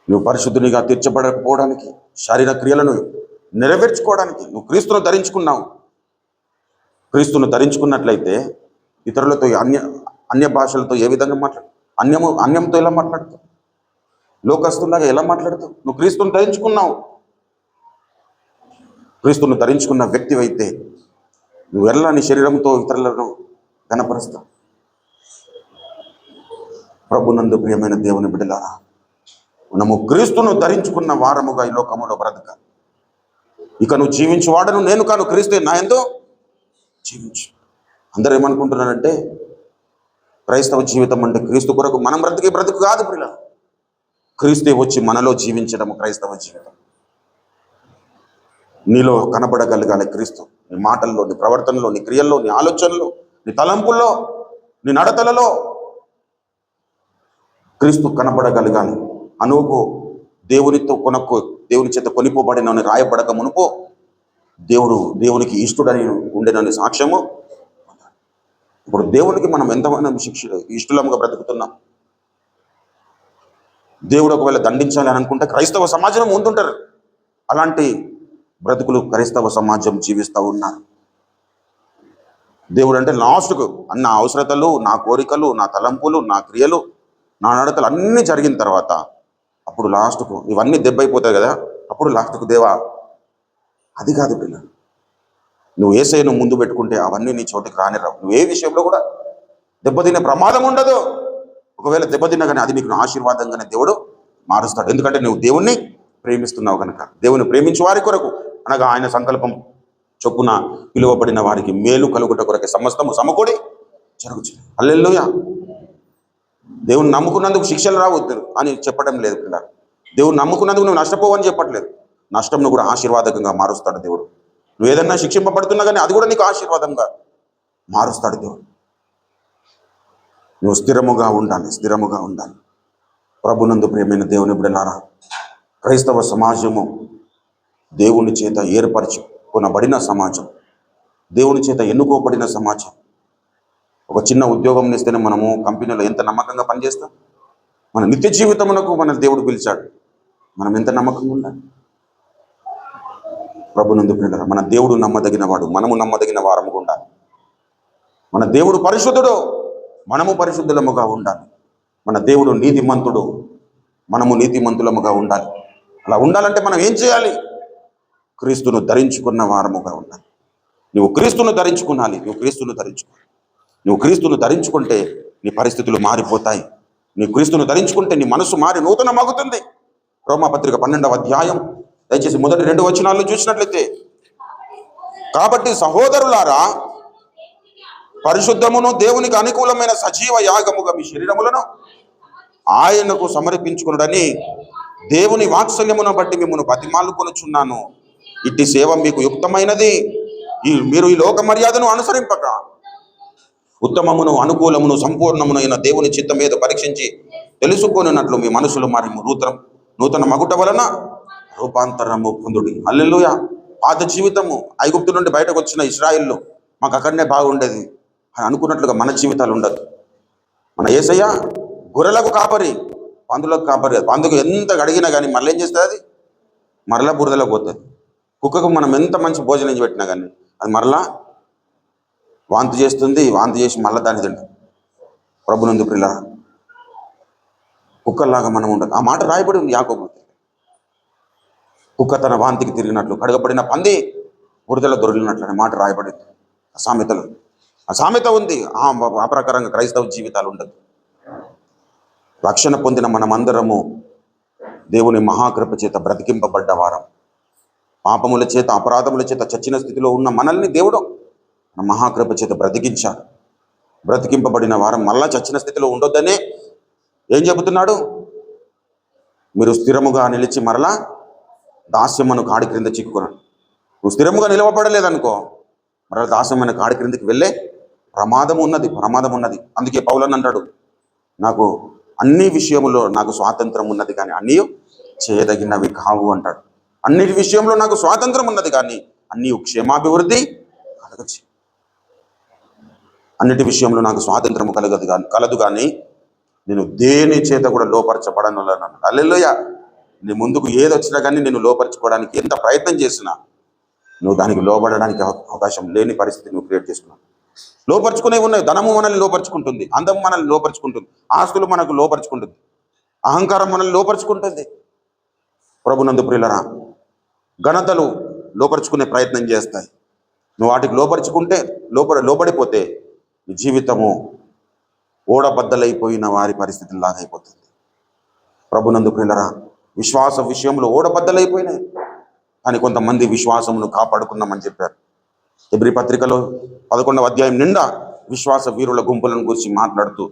నువ్వు పరిశుద్ధునిగా తీర్చబడకపోవడానికి, శారీర క్రియలను నెరవేర్చుకోవడానికి నువ్వు క్రీస్తును ధరించుకున్నావు. క్రీస్తును ధరించుకున్నట్లయితే ఇతరులతో అన్య భాషలతో ఏ విధంగా అన్యంతో ఎలా మాట్లాడతావు? లోకస్తులాగా ఎలా మాట్లాడతావు? నువ్వు క్రీస్తును ధరించుకున్నావు. క్రీస్తును ధరించుకున్న వ్యక్తి అయితే నువ్వు ఎలా నీ శరీరంతో ఇతరులను గణపరుస్తావు. ప్రభునందు ప్రియమైన దేవుని బిడ్డలారా, మనము క్రీస్తును ధరించుకున్న వారముగా ఈ లోకములో బ్రతకాలి. ఇక నువ్వు జీవించువాడను నేను కాను, క్రీస్తే నా యందు జీవించు. అందరూ ఏమనుకుంటున్నారంటే క్రైస్తవ జీవితం అంటే క్రీస్తు కొరకు మనం బ్రతుకు కాదు ప్రియుల. క్రీస్తే వచ్చి మనలో జీవించడం క్రైస్తవ జీవితం. నీలో కనబడగలగాలి క్రీస్తు. నీ మాటల్లో, నీ ప్రవర్తనలో, నీ క్రియల్లో, నీ ఆలోచనలో, నీ తలంపుల్లో, నీ నడతలలో క్రీస్తు కనబడగలగాలి. అనువుకు దేవుని చేత కొనిపోబడినని రాయబడక మునుపు దేవునికి ఇష్టడని ఉండేనని సాక్ష్యము. ఇప్పుడు దేవునికి మనం ఎంతమంది ఇష్టలముగా బ్రతుకుతున్నాం. దేవుడు ఒకవేళ దండించాలి అని అనుకుంటే క్రైస్తవ సమాజం ముందుంటారు. అలాంటి బ్రతుకులు క్రైస్తవ సమాజం జీవిస్తూ ఉన్నారు. దేవుడు అంటే లాస్ట్కు నా అవసరతలు, నా కోరికలు, నా తలంపులు, నా క్రియలు, నా నడతలు అన్నీ జరిగిన తర్వాత అప్పుడు లాస్ట్కు ఇవన్నీ దెబ్బైపోతాయి కదా, అప్పుడు లాస్ట్కు దేవా అది కాదు పిల్ల. నువ్వు యేసయ్యను ముందు పెట్టుకుంటే అవన్నీ నీ చోటికి రానిరావు. నువ్వు ఏ విషయంలో కూడా దెబ్బతినే ప్రమాదం ఉండదు. ఒకవేళ దెబ్బతిన్నా కానీ అది నీకు ఆశీర్వాదంగానే దేవుడు మారుస్తాడు. ఎందుకంటే నువ్వు దేవుణ్ణి ప్రేమిస్తున్నావు కనుక. దేవుని ప్రేమించే వారి కొరకు, అనగా ఆయన సంకల్పం చొప్పున పిలువబడిన వారికి మేలు కలుగుట కొరకే సమస్తము సమకూడి జరుగుతుంది. హల్లెలూయా. దేవుని నమ్ముకున్నందుకు శిక్షలు రావద్దు అని చెప్పడం లేదు పిల్లలు. దేవుని నమ్ముకున్నందుకు నువ్వు నష్టపోవని చెప్పట్లేదు. నష్టంను కూడా ఆశీర్వాదకంగా మారుస్తాడు దేవుడు. నువ్వు ఏదన్నా శిక్షింపబడుతున్నా కానీ అది కూడా నీకు ఆశీర్వాదంగా మారుస్తాడు దేవుడు. నువ్వు స్థిరముగా ఉండాలి. ప్రభునందు ప్రియమైన దేవుని బిడ్డలారా, క్రైస్తవ సమాజము దేవుని చేత ఏర్పరచుకొనబడిన సమాజం, దేవుని చేత ఎన్నుకోబడిన సమాజం. ఒక చిన్న ఉద్యోగం ఇస్తేనే మనము కంపెనీలో ఎంత నమ్మకంగా పనిచేస్తాం. మన నిత్య జీవితమునకు మన దేవుడు పిలిచాడు, మనం ఎంత నమ్మకంగా ఉండాలి. ప్రభునందు ప్రియులారా, మన దేవుడు నమ్మదగిన వాడు, మనము నమ్మదగిన వారముగా ఉండాలి. మన దేవుడు పరిశుద్ధుడు, మనము పరిశుద్ధులముగా ఉండాలి. మన దేవుడు నీతిమంతుడు, మనము నీతిమంతులముగా ఉండాలి. అలా ఉండాలంటే మనం ఏం చేయాలి? క్రీస్తును ధరించుకున్న వారముగా ఉండాలి. నువ్వు క్రీస్తును ధరించుకున్నాలి. నువ్వు క్రీస్తును ధరించుకుంటే నీ పరిస్థితులు మారిపోతాయి. నీ క్రీస్తును ధరించుకుంటే నీ మనసు మారి నూతనమగుతుంది. రోమాపత్రిక 12వ అధ్యాయం దయచేసి మొదటి 2 వచనాలను చూసినట్లయితే, కాబట్టి సహోదరులారా, పరిశుద్ధమును దేవునికి అనుకూలమైన సజీవ యాగముగా మీ శరీరములను ఆయనకు సమర్పించుకునుడని దేవుని వాత్సల్యమును బట్టి మిమ్మల్ని బతిమాలుకొనుచున్నాను. ఇట్టి సేవ మీకు యుక్తమైనది. మీరు ఈ లోక మర్యాదను అనుసరింపక ఉత్తమమును అనుకూలమును సంపూర్ణమునైన దేవుని చిత్తం మీద పరీక్షించి తెలుసుకొనినట్లు మీ మనసులు మరి నూతన మగుట వలన రూపాంతరము పొందుడి. హల్లెలూయా. పాత జీవితము, ఐగుప్తు నుండి బయటకు వచ్చిన ఇశ్రాయేలు మాకు అక్కడనే బాగుండేది అని అనుకున్నట్లుగా మన జీవితాలు ఉండదు. మన యేసయ్య గొర్రెలకు కాపరి, పందులకు కాపరి. పందుకు ఎంత అడిగినా కానీ మళ్ళీ ఏం చేస్తుంది? అది మరలా బురదలోకి పోతుంది. కుక్కకు మనం ఎంత మంచి భోజనం పెట్టినా కానీ అది మరలా వాంతి చేస్తుంది. వాంతి చేసి మళ్ళీ దాన్ని తింటుంది. ప్రభునందు ప్రియులారా, కుక్కల్లాగా మనం ఉండదు. ఆ మాట రాయబడి ఉంది యాకోబు. కుక్క తన వాంతికి తిరిగినట్లు కడగబడిన పంది బురదలో దొరికినట్లు అనే మాట రాయబడింది సామెతలు. ఆ సామెత ఉంది. ఆ ప్రకారంగా క్రైస్తవ జీవితాలు ఉండదు. రక్షణ పొందిన మనమందరము దేవుని మహాకృప చేత బ్రతికింపబడ్డ వారం. పాపముల చేత, అపరాధముల చేత చచ్చిన స్థితిలో ఉన్న మనల్ని దేవుడు మన మహాకృప చేత బ్రతికించాడు. బ్రతికింపబడిన వారం మళ్ళా చచ్చిన స్థితిలో ఉండొద్దనే ఏం చెబుతున్నాడు? మీరు స్థిరముగా నిలిచి మరలా దాస్యమును కాడి క్రింద చిక్కుకున్నాడు. నువ్వు స్థిరముగా నిలవబడలేదనుకో, మరలా దాస్యమైన కాడి క్రిందకి వెళ్ళే ప్రమాదం ఉన్నది. అందుకే పౌలు అంటాడు, నాకు అన్ని విషయములో నాకు స్వాతంత్రం ఉన్నది కానీ అన్నీ చేయదగినవి కావు అంటాడు. అన్నిటి విషయంలో నాకు స్వాతంత్రం ఉన్నది కానీ అన్నీ క్షేమాభివృద్ధి కలగచ్చు. అన్నిటి విషయంలో నాకు స్వాతంత్రం కలదు కానీ నేను దేని చేత కూడా లోపరచబడను అన్నాడు. హల్లెలూయా. నీ ముందుకు ఏది వచ్చినా కానీ నేను లోపరచుకోవడానికి ఎంత ప్రయత్నం చేసినా నువ్వు దానికి లోబడడానికి అవకాశం లేని పరిస్థితి నువ్వు క్రియేట్ చేసుకున్నావు. లోపరుచుకునే ఉన్నాయి. ధనము మనల్ని లోపరుచుకుంటుంది, అందం మనల్ని లోపరుచుకుంటుంది, ఆస్తులు మనకు లోపరుచుకుంటుంది, అహంకారం మనల్ని లోపరుచుకుంటుంది. ప్రభునందు ప్రియులరా, ఘనతలు లోపరుచుకునే ప్రయత్నం చేస్తాయి. నువ్వు వాటికి లోబడిపోతే నీ జీవితము ఓడబద్దలైపోయిన వారి పరిస్థితుల్లాగా అయిపోతుంది. ప్రభునందు ప్రియులరా, విశ్వాస విషయంలో ఓడబద్దలైపోయినాయి కానీ కొంతమంది విశ్వాసమును కాపాడుకున్నామని చెప్పారు. హెబ్రీ పత్రికలో 11వ అధ్యాయం నిండా విశ్వాస వీరుల గుంపులను గురించి మాట్లాడుతూ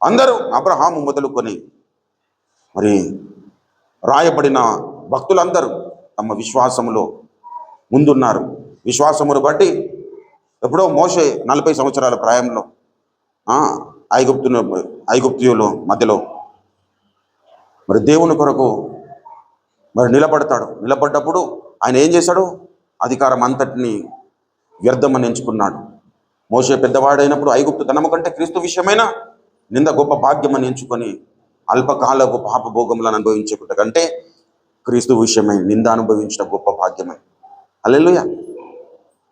అందరూ అబ్రహాము మొదలుకొని మరి రాయబడిన భక్తులందరూ తమ విశ్వాసములో ముందున్నారు. విశ్వాసమును బట్టి ఎప్పుడో మోషే 40 సంవత్సరాల ప్రాయంలో ఐగుప్తీయుల మధ్యలో మరి దేవుని కొరకు మరి నిలబడ్డప్పుడు ఆయన ఏం చేశాడు? అధికారం అంతటిని వ్యర్థమని ఎంచుకున్నాడు. మోషే పెద్దవాడైనప్పుడు ఐగుప్తు ధనము కంటే క్రీస్తు విషయమైన నింద గొప్ప భాగ్యమని ఎంచుకొని అల్పకాలపు పాపభోగములను అనుభవించకుండా కంటే క్రీస్తు విషయమై నింద అనుభవించడం గొప్ప భాగ్యమై. హల్లెలూయా.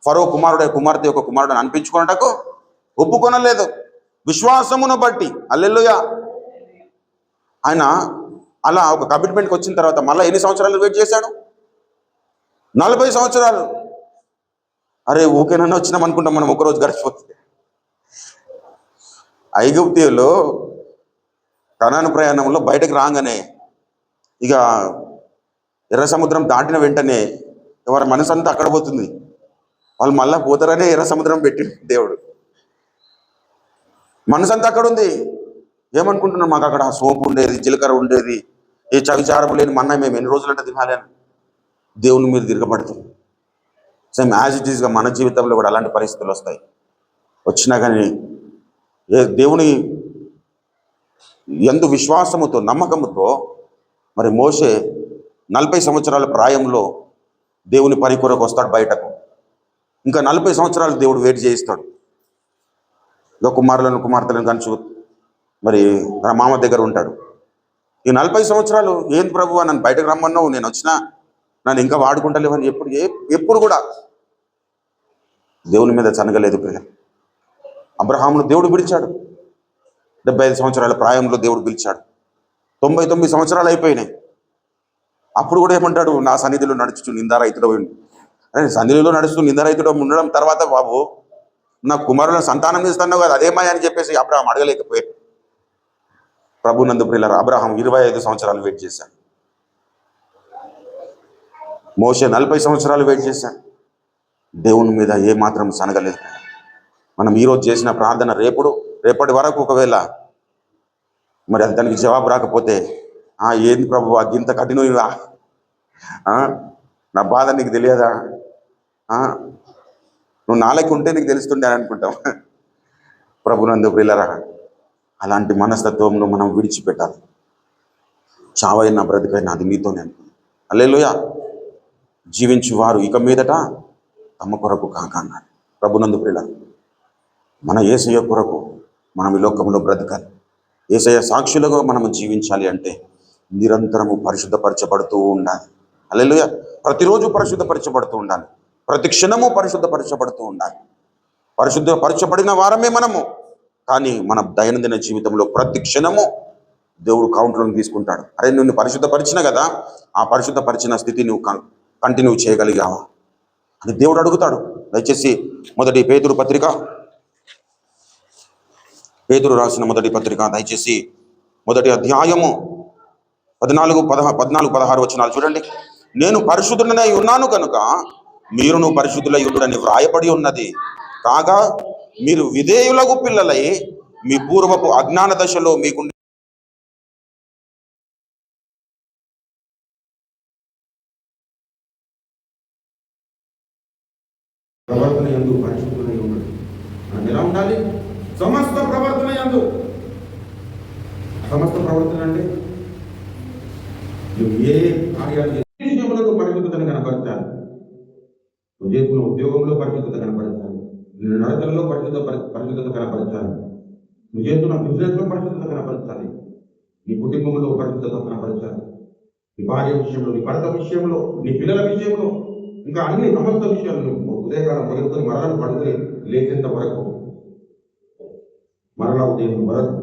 ఫరో కుమార్తె యొక్క కుమారుడు అనిపించుకున్నటకు ఒప్పుకొనలేదు. విశ్వాసమును బట్టి. హల్లెలూయా. ఆయన అలా ఒక కమిట్మెంట్కి వచ్చిన తర్వాత మళ్ళీ ఎన్ని సంవత్సరాలు వెయిట్ చేశాడు? 40 సంవత్సరాలు. అరే ఊకేనన్నా వచ్చినాం అనుకుంటాం మనం, ఒకరోజు గడిచిపోతుంది. ఐగుప్తీయులు కనాను ప్రయాణంలో బయటకు రాగానే ఇక ఎర్ర సముద్రం దాటిన వెంటనే ఎవరి మనసు అంతా అక్కడ పోతుంది. వాళ్ళు మళ్ళా పోతారనే ఎర్ర సముద్రం పెట్టి దేవుడు మనసు అంతా అక్కడ ఉంది. ఏమనుకుంటున్నాం? మాకు అక్కడ సోపు ఉండేది, జీలకర్ర ఉండేది, ఏ చవిచారం లేని మన్నా మేము ఎన్ని రోజులంటే తినాలి అని దేవుని మీద తిరగబడుతుంది. సేమ్ యాజ్ ఇట్ ఈస్గా మన జీవితంలో కూడా అలాంటి పరిస్థితులు వస్తాయి. వచ్చినా కానీ దేవుని యందు విశ్వాసముతో, నమ్మకముతో మరి మోషే 40 సంవత్సరాల ప్రాయంలో దేవుని పని కొరకు వస్తాడు బయటకు. ఇంకా 40 సంవత్సరాలు దేవుడు వెయిట్ చేయిస్తాడు. ఇక కుమార్తెలను కనుచు మరి తన మామ దగ్గర ఉంటాడు. ఈ 40 సంవత్సరాలు ఏం ప్రభువా నన్ను బయటకు రమ్మన్నావు, నేను వచ్చినా నన్ను ఇంకా వాడుకుంటలేవని ఎప్పుడు కూడా దేవుని మీద చనగలేదు ప్రియ. అబ్రహామును దేవుడు పిలిచాడు. 75 సంవత్సరాల ప్రాయంలో దేవుడు పిలిచాడు. 99 సంవత్సరాలు అయిపోయినాయి. అప్పుడు కూడా ఏమంటాడు? నా సన్నిధిలో నడుచుచు నిందారహితుడో. అరే సన్నిధిలో నడుస్తూ నిందారహితుడో ఉండడం తర్వాత బాబు నా కుమారులను సంతానం ఇస్తున్నావు కదా, అదేమాయ అని చెప్పేసి అబ్రహాం అడగలేకపోయాడు. ప్రభునందు ప్రియులారా, అబ్రహాం 25 సంవత్సరాలు వెయిట్ చేశాడు. మోషే 40 సంవత్సరాలు వెయిట్ చేశాడు. దేవుని మీద ఏమాత్రం సనగలేదు. మనం ఈరోజు చేసిన ప్రార్థన రేపటి వరకు ఒకవేళ మరి అది దానికి జవాబు రాకపోతే ఏంది ప్రభు ఇంత కఠినమా, నా బాధ నీకు తెలియదా, నువ్వు నాలుగు ఉంటే నీకు తెలుస్తుండే అని అనుకుంటాం. ప్రభునందు ప్రియులారా, అలాంటి మనస్తత్వంలో మనం విడిచిపెట్టాలి. చావైనా బ్రతికైనా అది నీతోనే అనుకుంది. హల్లెలూయా. జీవించు వారు ఇక మీదట తమ కొరకు కాక అన్నాడు. ప్రభునందు ప్రియులారా, మన యేసయ్య కొరకు మనం ఈ లోకంలో బ్రతకాలి. యేసయ్య సాక్షులుగా మనము జీవించాలి అంటే నిరంతరము పరిశుద్ధపరచబడుతూ ఉండాలి. హల్లెలూయా. ప్రతిరోజు పరిశుద్ధపరచబడుతూ ఉండాలి. ప్రతి క్షణము పరిశుద్ధపరచబడుతూ ఉండాలి. పరిశుద్ధపరచబడిన వారమే మనము. కానీ మన దైనందిన జీవితంలో ప్రతి క్షణము దేవుడు కౌంట్లోకి తీసుకుంటాడు. అరే, నిన్ను పరిశుద్ధపరిచిన కదా, ఆ పరిశుద్ధపరిచిన స్థితి నువ్వు కంటిన్యూ చేయగలిగావా అని దేవుడు అడుగుతాడు. దయచేసి మొదటి పేతురు రాసిన మొదటి పత్రిక దయచేసి మొదటి అధ్యాయము 14-16 వచనాలు చూడండి. నేను పరిశుద్ధుడనై ఉన్నాను కనుక మీరును పరిశుద్ధులై ఉండుడని వ్రాయబడి ఉన్నది. కాగా మీరు విధేయులకు పిల్లలై మీ పూర్వపు అజ్ఞాన దశలో మీకు ప్రవర్తన యందు పరిశుద్ధులై ఉన్నాడు. మనం ఎలా ఉండాలి? సమస్త ప్రవర్తన అంటే నువ్వు ఏ కార్యాలు విషయంలో పరిశుద్ధతను కనపరచాలి. నువ్వు చేస్తున్న ఉద్యోగంలో పరిశుద్ధత కనపరచాలి. నీ నడకల్లో పరిశుద్ధత కనపరచాలి. నువ్వు చేస్తున్న బిజినెస్లో పరిశుద్ధత కనపరచాలి. నీ కుటుంబంలో పరిశుద్ధత కనపరచాలి. నీ భార్య విషయంలో, నీ భర్త విషయంలో, నీ పిల్లల విషయంలో, ఇంకా అన్ని సమస్త విషయాలు ఉదయకాలం మొదలుకొని మరణాలు పడుకొని లేచేంత వరకు, మరలా ఉదయం వరకు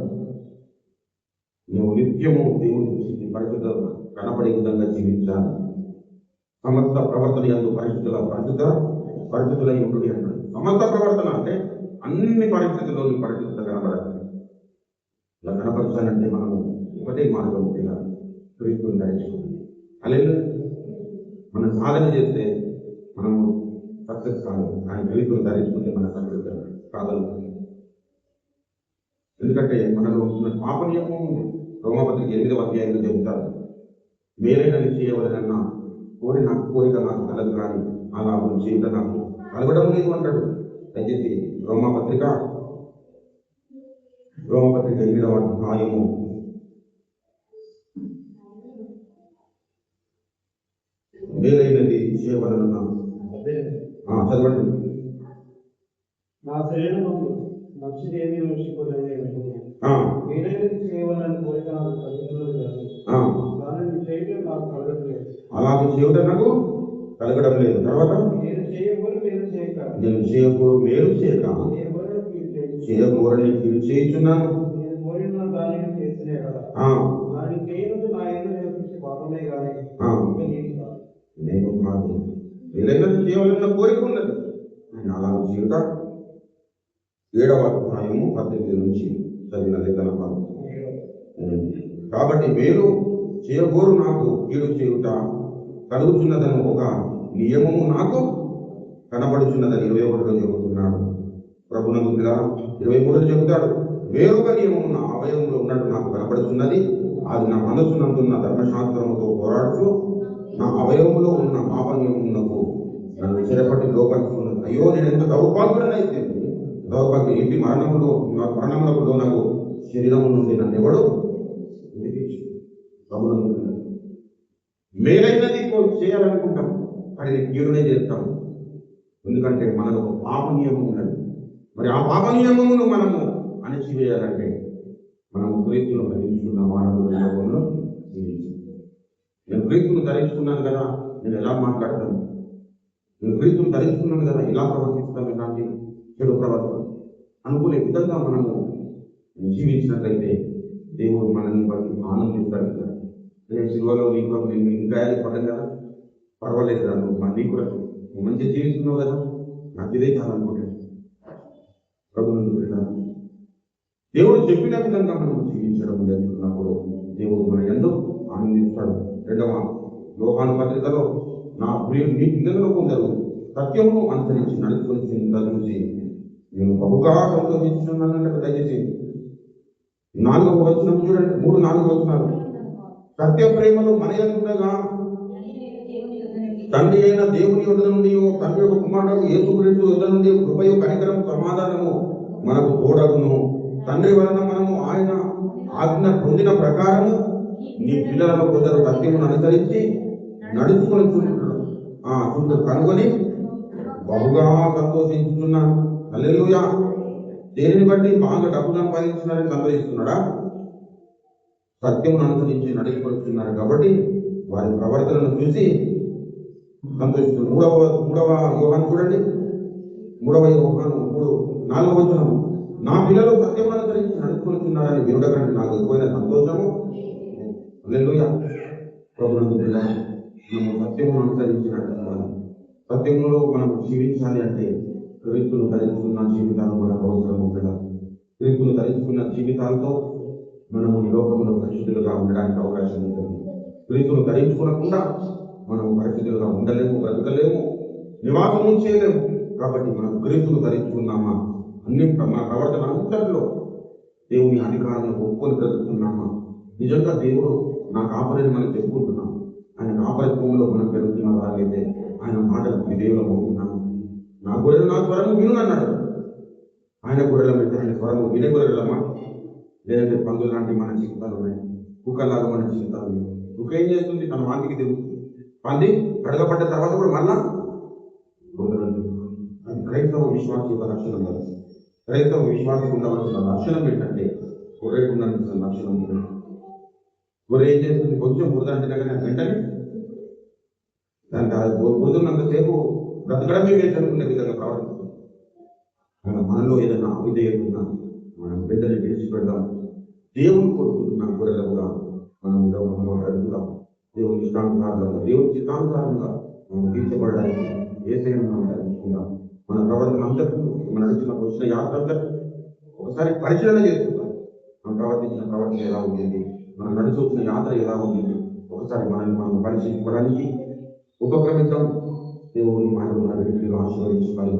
నువ్వు నిత్యము దేవుని దృష్టికి పరిశుద్ధత కనపడే విధంగా జీవించాలి. సమస్త ప్రవర్తన యందు పరిశుద్ధులై ఉండుడి అంటాడు. సమస్త ప్రవర్తన అంటే అన్ని పరిస్థితుల్లో పరిశుద్ధత కనపడాలి. ఇలా కనపరచాలంటే మనము ఒకటే మార్గం క్రీస్తుని ధరించుకోవాలి. అలాగే మనం సాధన చేస్తే మనము సక్సెస్ కాదు, ఆయన క్రీస్తుని ధరించుకుంటే మన సక్సెస్ కాదు. ఎందుకంటే మనలో ఉన్న పాప నియమం రోమపత్రిక 8వ అధ్యాయంలో చెబుతారు. మేలైనది చేయవలనన్నా కోరిక నాకు కలదు, కానీ అలా చేయడం నాకు కలగడం లేదు అంటాడు. దయచేసి రోమపత్రిక 8వ అధ్యాయము 'మేలైనది చేయవలనన్నా' చదవండి. నా శరీరము మంచిదేమీ రుచిపోలేని మేలైనది చేయవలని కోరిక నాకు కలుగుతున్నది, దానిని చేయడం నాకు కలగట్లేదు. అలాగే చేయడం నాకు కలగడం లేదు. తర్వాత నేను చేయకూడదు మేలు చేయక చేయకూడని కీడు చేయుచున్నాను. నేను కోరిన దానిని చేసినే కదా, దాన్ని చేయనది నా ఎదురు పాపమే కానీ నేను కాదు. మేలైనది చేయవలన్న కోరిక ఉన్నది, నేను అలా చేయుట. 7వ అధ్యాయము 18 నుంచి చదివినది కనపడు. కాబట్టి మేలు చేయకూరు నాకు కీడు చేయుట కలుగుతున్నదని ఒక నియమము నాకు కనబడుచున్నదని 21లో చెబుతున్నాడు. ప్రభునందు 23లో చెబుతాడు, వేరొక నియమము నా అవయవంలో ఉన్నట్టు నాకు కనబడుతున్నది. అది నా మనస్సునందున్న ధర్మశాస్త్రముతో పోరాడుతూ నా అవయవంలో ఉన్న పాప నియమమునకు నన్ను చెరపట్టి లోపరుచుకున్నది. అయ్యో, నేను ఎంత దౌర్భాగ్యుడనైతే, దౌర్భాగ్యం ఏంటి? మరణములకు నాకు శరీరము నుండి నన్ను ఎవడు మేలైనది చేయాలనుకుంటాం, కానీ కీడునే చేస్తాం. ఎందుకంటే మనకు ఒక పాప నియమం ఉన్నది. మరి ఆ పాప నియమమును మనము అణచివేయాలంటే మనము క్రీస్తును ధరించుకున్న మానవులు జీవించాలి. నేను క్రీస్తును ధరించుకున్నాను కదా, నేను ఎలా మాట్లాడతాను? నేను క్రీస్తును ధరించుకున్నాను కదా, ఎలా ప్రవర్తిస్తాను? ఇలాంటి చెడు ప్రవర్తన అనుకునే విధంగా మనము జీవించినట్లయితే దేవుడు మనల్ని బట్టి ఆనందిస్తాడు. నేను శిలువలో నీకు నేను ఇంకా పడ్డం కదా, పర్వాలేదు కదా, నువ్వు నీకు కూడా మంచి జీవిస్తున్నావు కదా, నాకు ఇదే కాదనుకుంటాను. ప్రభుత్వం దేవుడు చెప్పిన విధంగా మనం జీవించడం నేర్చుకున్నప్పుడు దేవుడు మన ఎందు ఆనందిస్తాడు. 2వ యోహాను పత్రికలో, నా ప్రియులు మీ పిల్లలలో కొందరు సత్యమును అనుసరించి నడుచుకొని చూసి నేను బహుగా సంతోషిస్తున్నానంటే, దయచేసి 4వ వచనం చూడండి. 3-4 వచనాలు. సత్య ప్రేమలు మన యందుండగా తండ్రి అయిన దేవుని యొద్ద నుండి, తండ్రి యొక్క కుమారుడు యేసుక్రీస్తు యొద్ద నుండి కృపయు కనికరము సమాధానము మనకు తోడగును. తండ్రి వలన మనము ఆయన ఆజ్ఞ పొందిన ప్రకారము నీ పిల్లలలో కొందరు సత్యమును అనుసరించి నడుచుకొని చుట్టూ కనుగొని బహుగా సంతోషించుతున్నాను. హల్లెలూయా. దేనిని బట్టి బాగా డబ్బు సంపాదించున్నారని సంతోషిస్తున్నాడా? సత్యమును అనుసరించి నడుచుకొస్తున్నారు కాబట్టి వారి ప్రవర్తనను చూసి సంతోషిస్తున్నారు. మూడవ యోహాను చూడండి, 3 వచనం. నా పిల్లలు సత్యమును అనుసరించి నడుచుకొస్తున్నారని వినడకంటే నాకు ఎక్కువైన సంతోషము. హల్లెలూయా. ప్రభునందు పిల్లలు, మనం సత్యమును అనుసరించి నడుచుకోవాలి. సత్యములో మనం జీవించాలి అంటే క్రీస్తును ధరించుకున్న జీవితాలు మనకు అవసరం ఉండదు. క్రీస్తును ధరించుకున్న జీవితాలతో మనము ఈ లోకంలో పరిశుద్ధులుగా ఉండడానికి అవకాశం ఉంటుంది. క్రీస్తును ధరించుకోకుండా మనం పరిశుద్ధులుగా ఉండలేము, బ్రతకలేము, నివాసము చేయలేము. కాబట్టి మనం క్రీస్తును ధరించుకున్నామా, అన్ని మన ప్రవర్తన అంతట్లో దేవుని అధికారాన్ని ఒప్పుకొని బ్రతుకుతున్నామా, నిజంగా దేవుడు నా కాపరిని మనం చెప్పుకుంటున్నాం, ఆయన కాపరిత్వంలో మనం పెరుగుతున్న వారైతే ఆయన మాటలకు విధేయులం అవుతున్నాము. నా గొర్రెలు నా స్వరము విను అన్నాడు. ఆయన గొర్రెల మీద ఆయన స్వరము వినే గొర్రెలమా, లేదంటే పందులు లాంటి మన జీవితాలు ఉన్నాయి, కుక్కలాగా మన జీవితాలు ఉన్నాయి. కుక్క ఏం చేస్తుంది? తన వాంతికి తిరుగుతుంది. పంది కడగబడ్డ తర్వాత కూడా మళ్ళా క్రైస్తవ విశ్వాసం యొక్క లక్షణం కాదు. క్రైస్తవ విశ్వాసం ఉండవలసిన లక్షణం ఏంటంటే గొర్రెకు ఉండాల్సిన లక్షణం. గొర్రె ఏం చేస్తుంది? కొంచెం బురద అంటే కానీ వెంటనే దానికి బురదన్నంతసేపు బ్రతకడమే వేసనుకునే విధంగా ప్రవర్తిస్తుంది. మనలో ఏదైనా అవిధేయత ఉన్నా మనం బిడ్డని విడిచిపెడదాం. దేవుని కోరుకుంటున్నాం. గొర్రెలు కూడా మనం అడుగుదాం. దేవుని ఇష్టానుసారంగా, దేవుని చిత్తానుసారంగా మనం తీర్చబడడానికి ఏసైనా మనం ధరించుకుందాం. మన ప్రవర్తన అంతకు, మన వచ్చిన యాత్ర అంతకు ఒకసారి పరిశీలన చేసుకుందాం. మనం ప్రవర్తించిన ప్రవర్తన ఎలా ఉంటుంది, మనం నడిచి వచ్చిన యాత్ర ఎలా ఉంటుంది, ఒకసారి మనల్ని మనం పరిశీలించుకోవడానికి ఉపక్రమిద్దాం. దేవుని మాటలు మన వ్యక్తిగా ఆశీర్వదించుకోవాలి.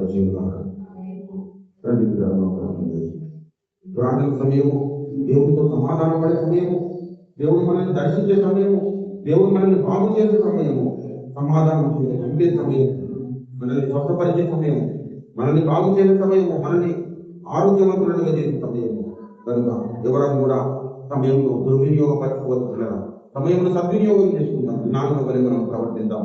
ప్రార్థన సమయము, దేవుడితో సమాధానం పడే సమయము, దేవుడు మనల్ని దర్శించే సమయము, దేవుడు మనల్ని బాగు చేసే సమయము, సమాధానం చూపే సమయం, మనల్ని స్వస్థపరిచే సమయము, మనల్ని బాగు చేసే సమయము, మనల్ని ఆరోగ్యవంతులుగా చేసే సమయము. కనుక ఎవరం కూడా సమయంలో దుర్వినియోగపరచుకోవచ్చుగా సమయంలో సద్వినియోగం చేసుకుందాం. నాన్న వల్ల మనం ప్రవర్తిద్దాం.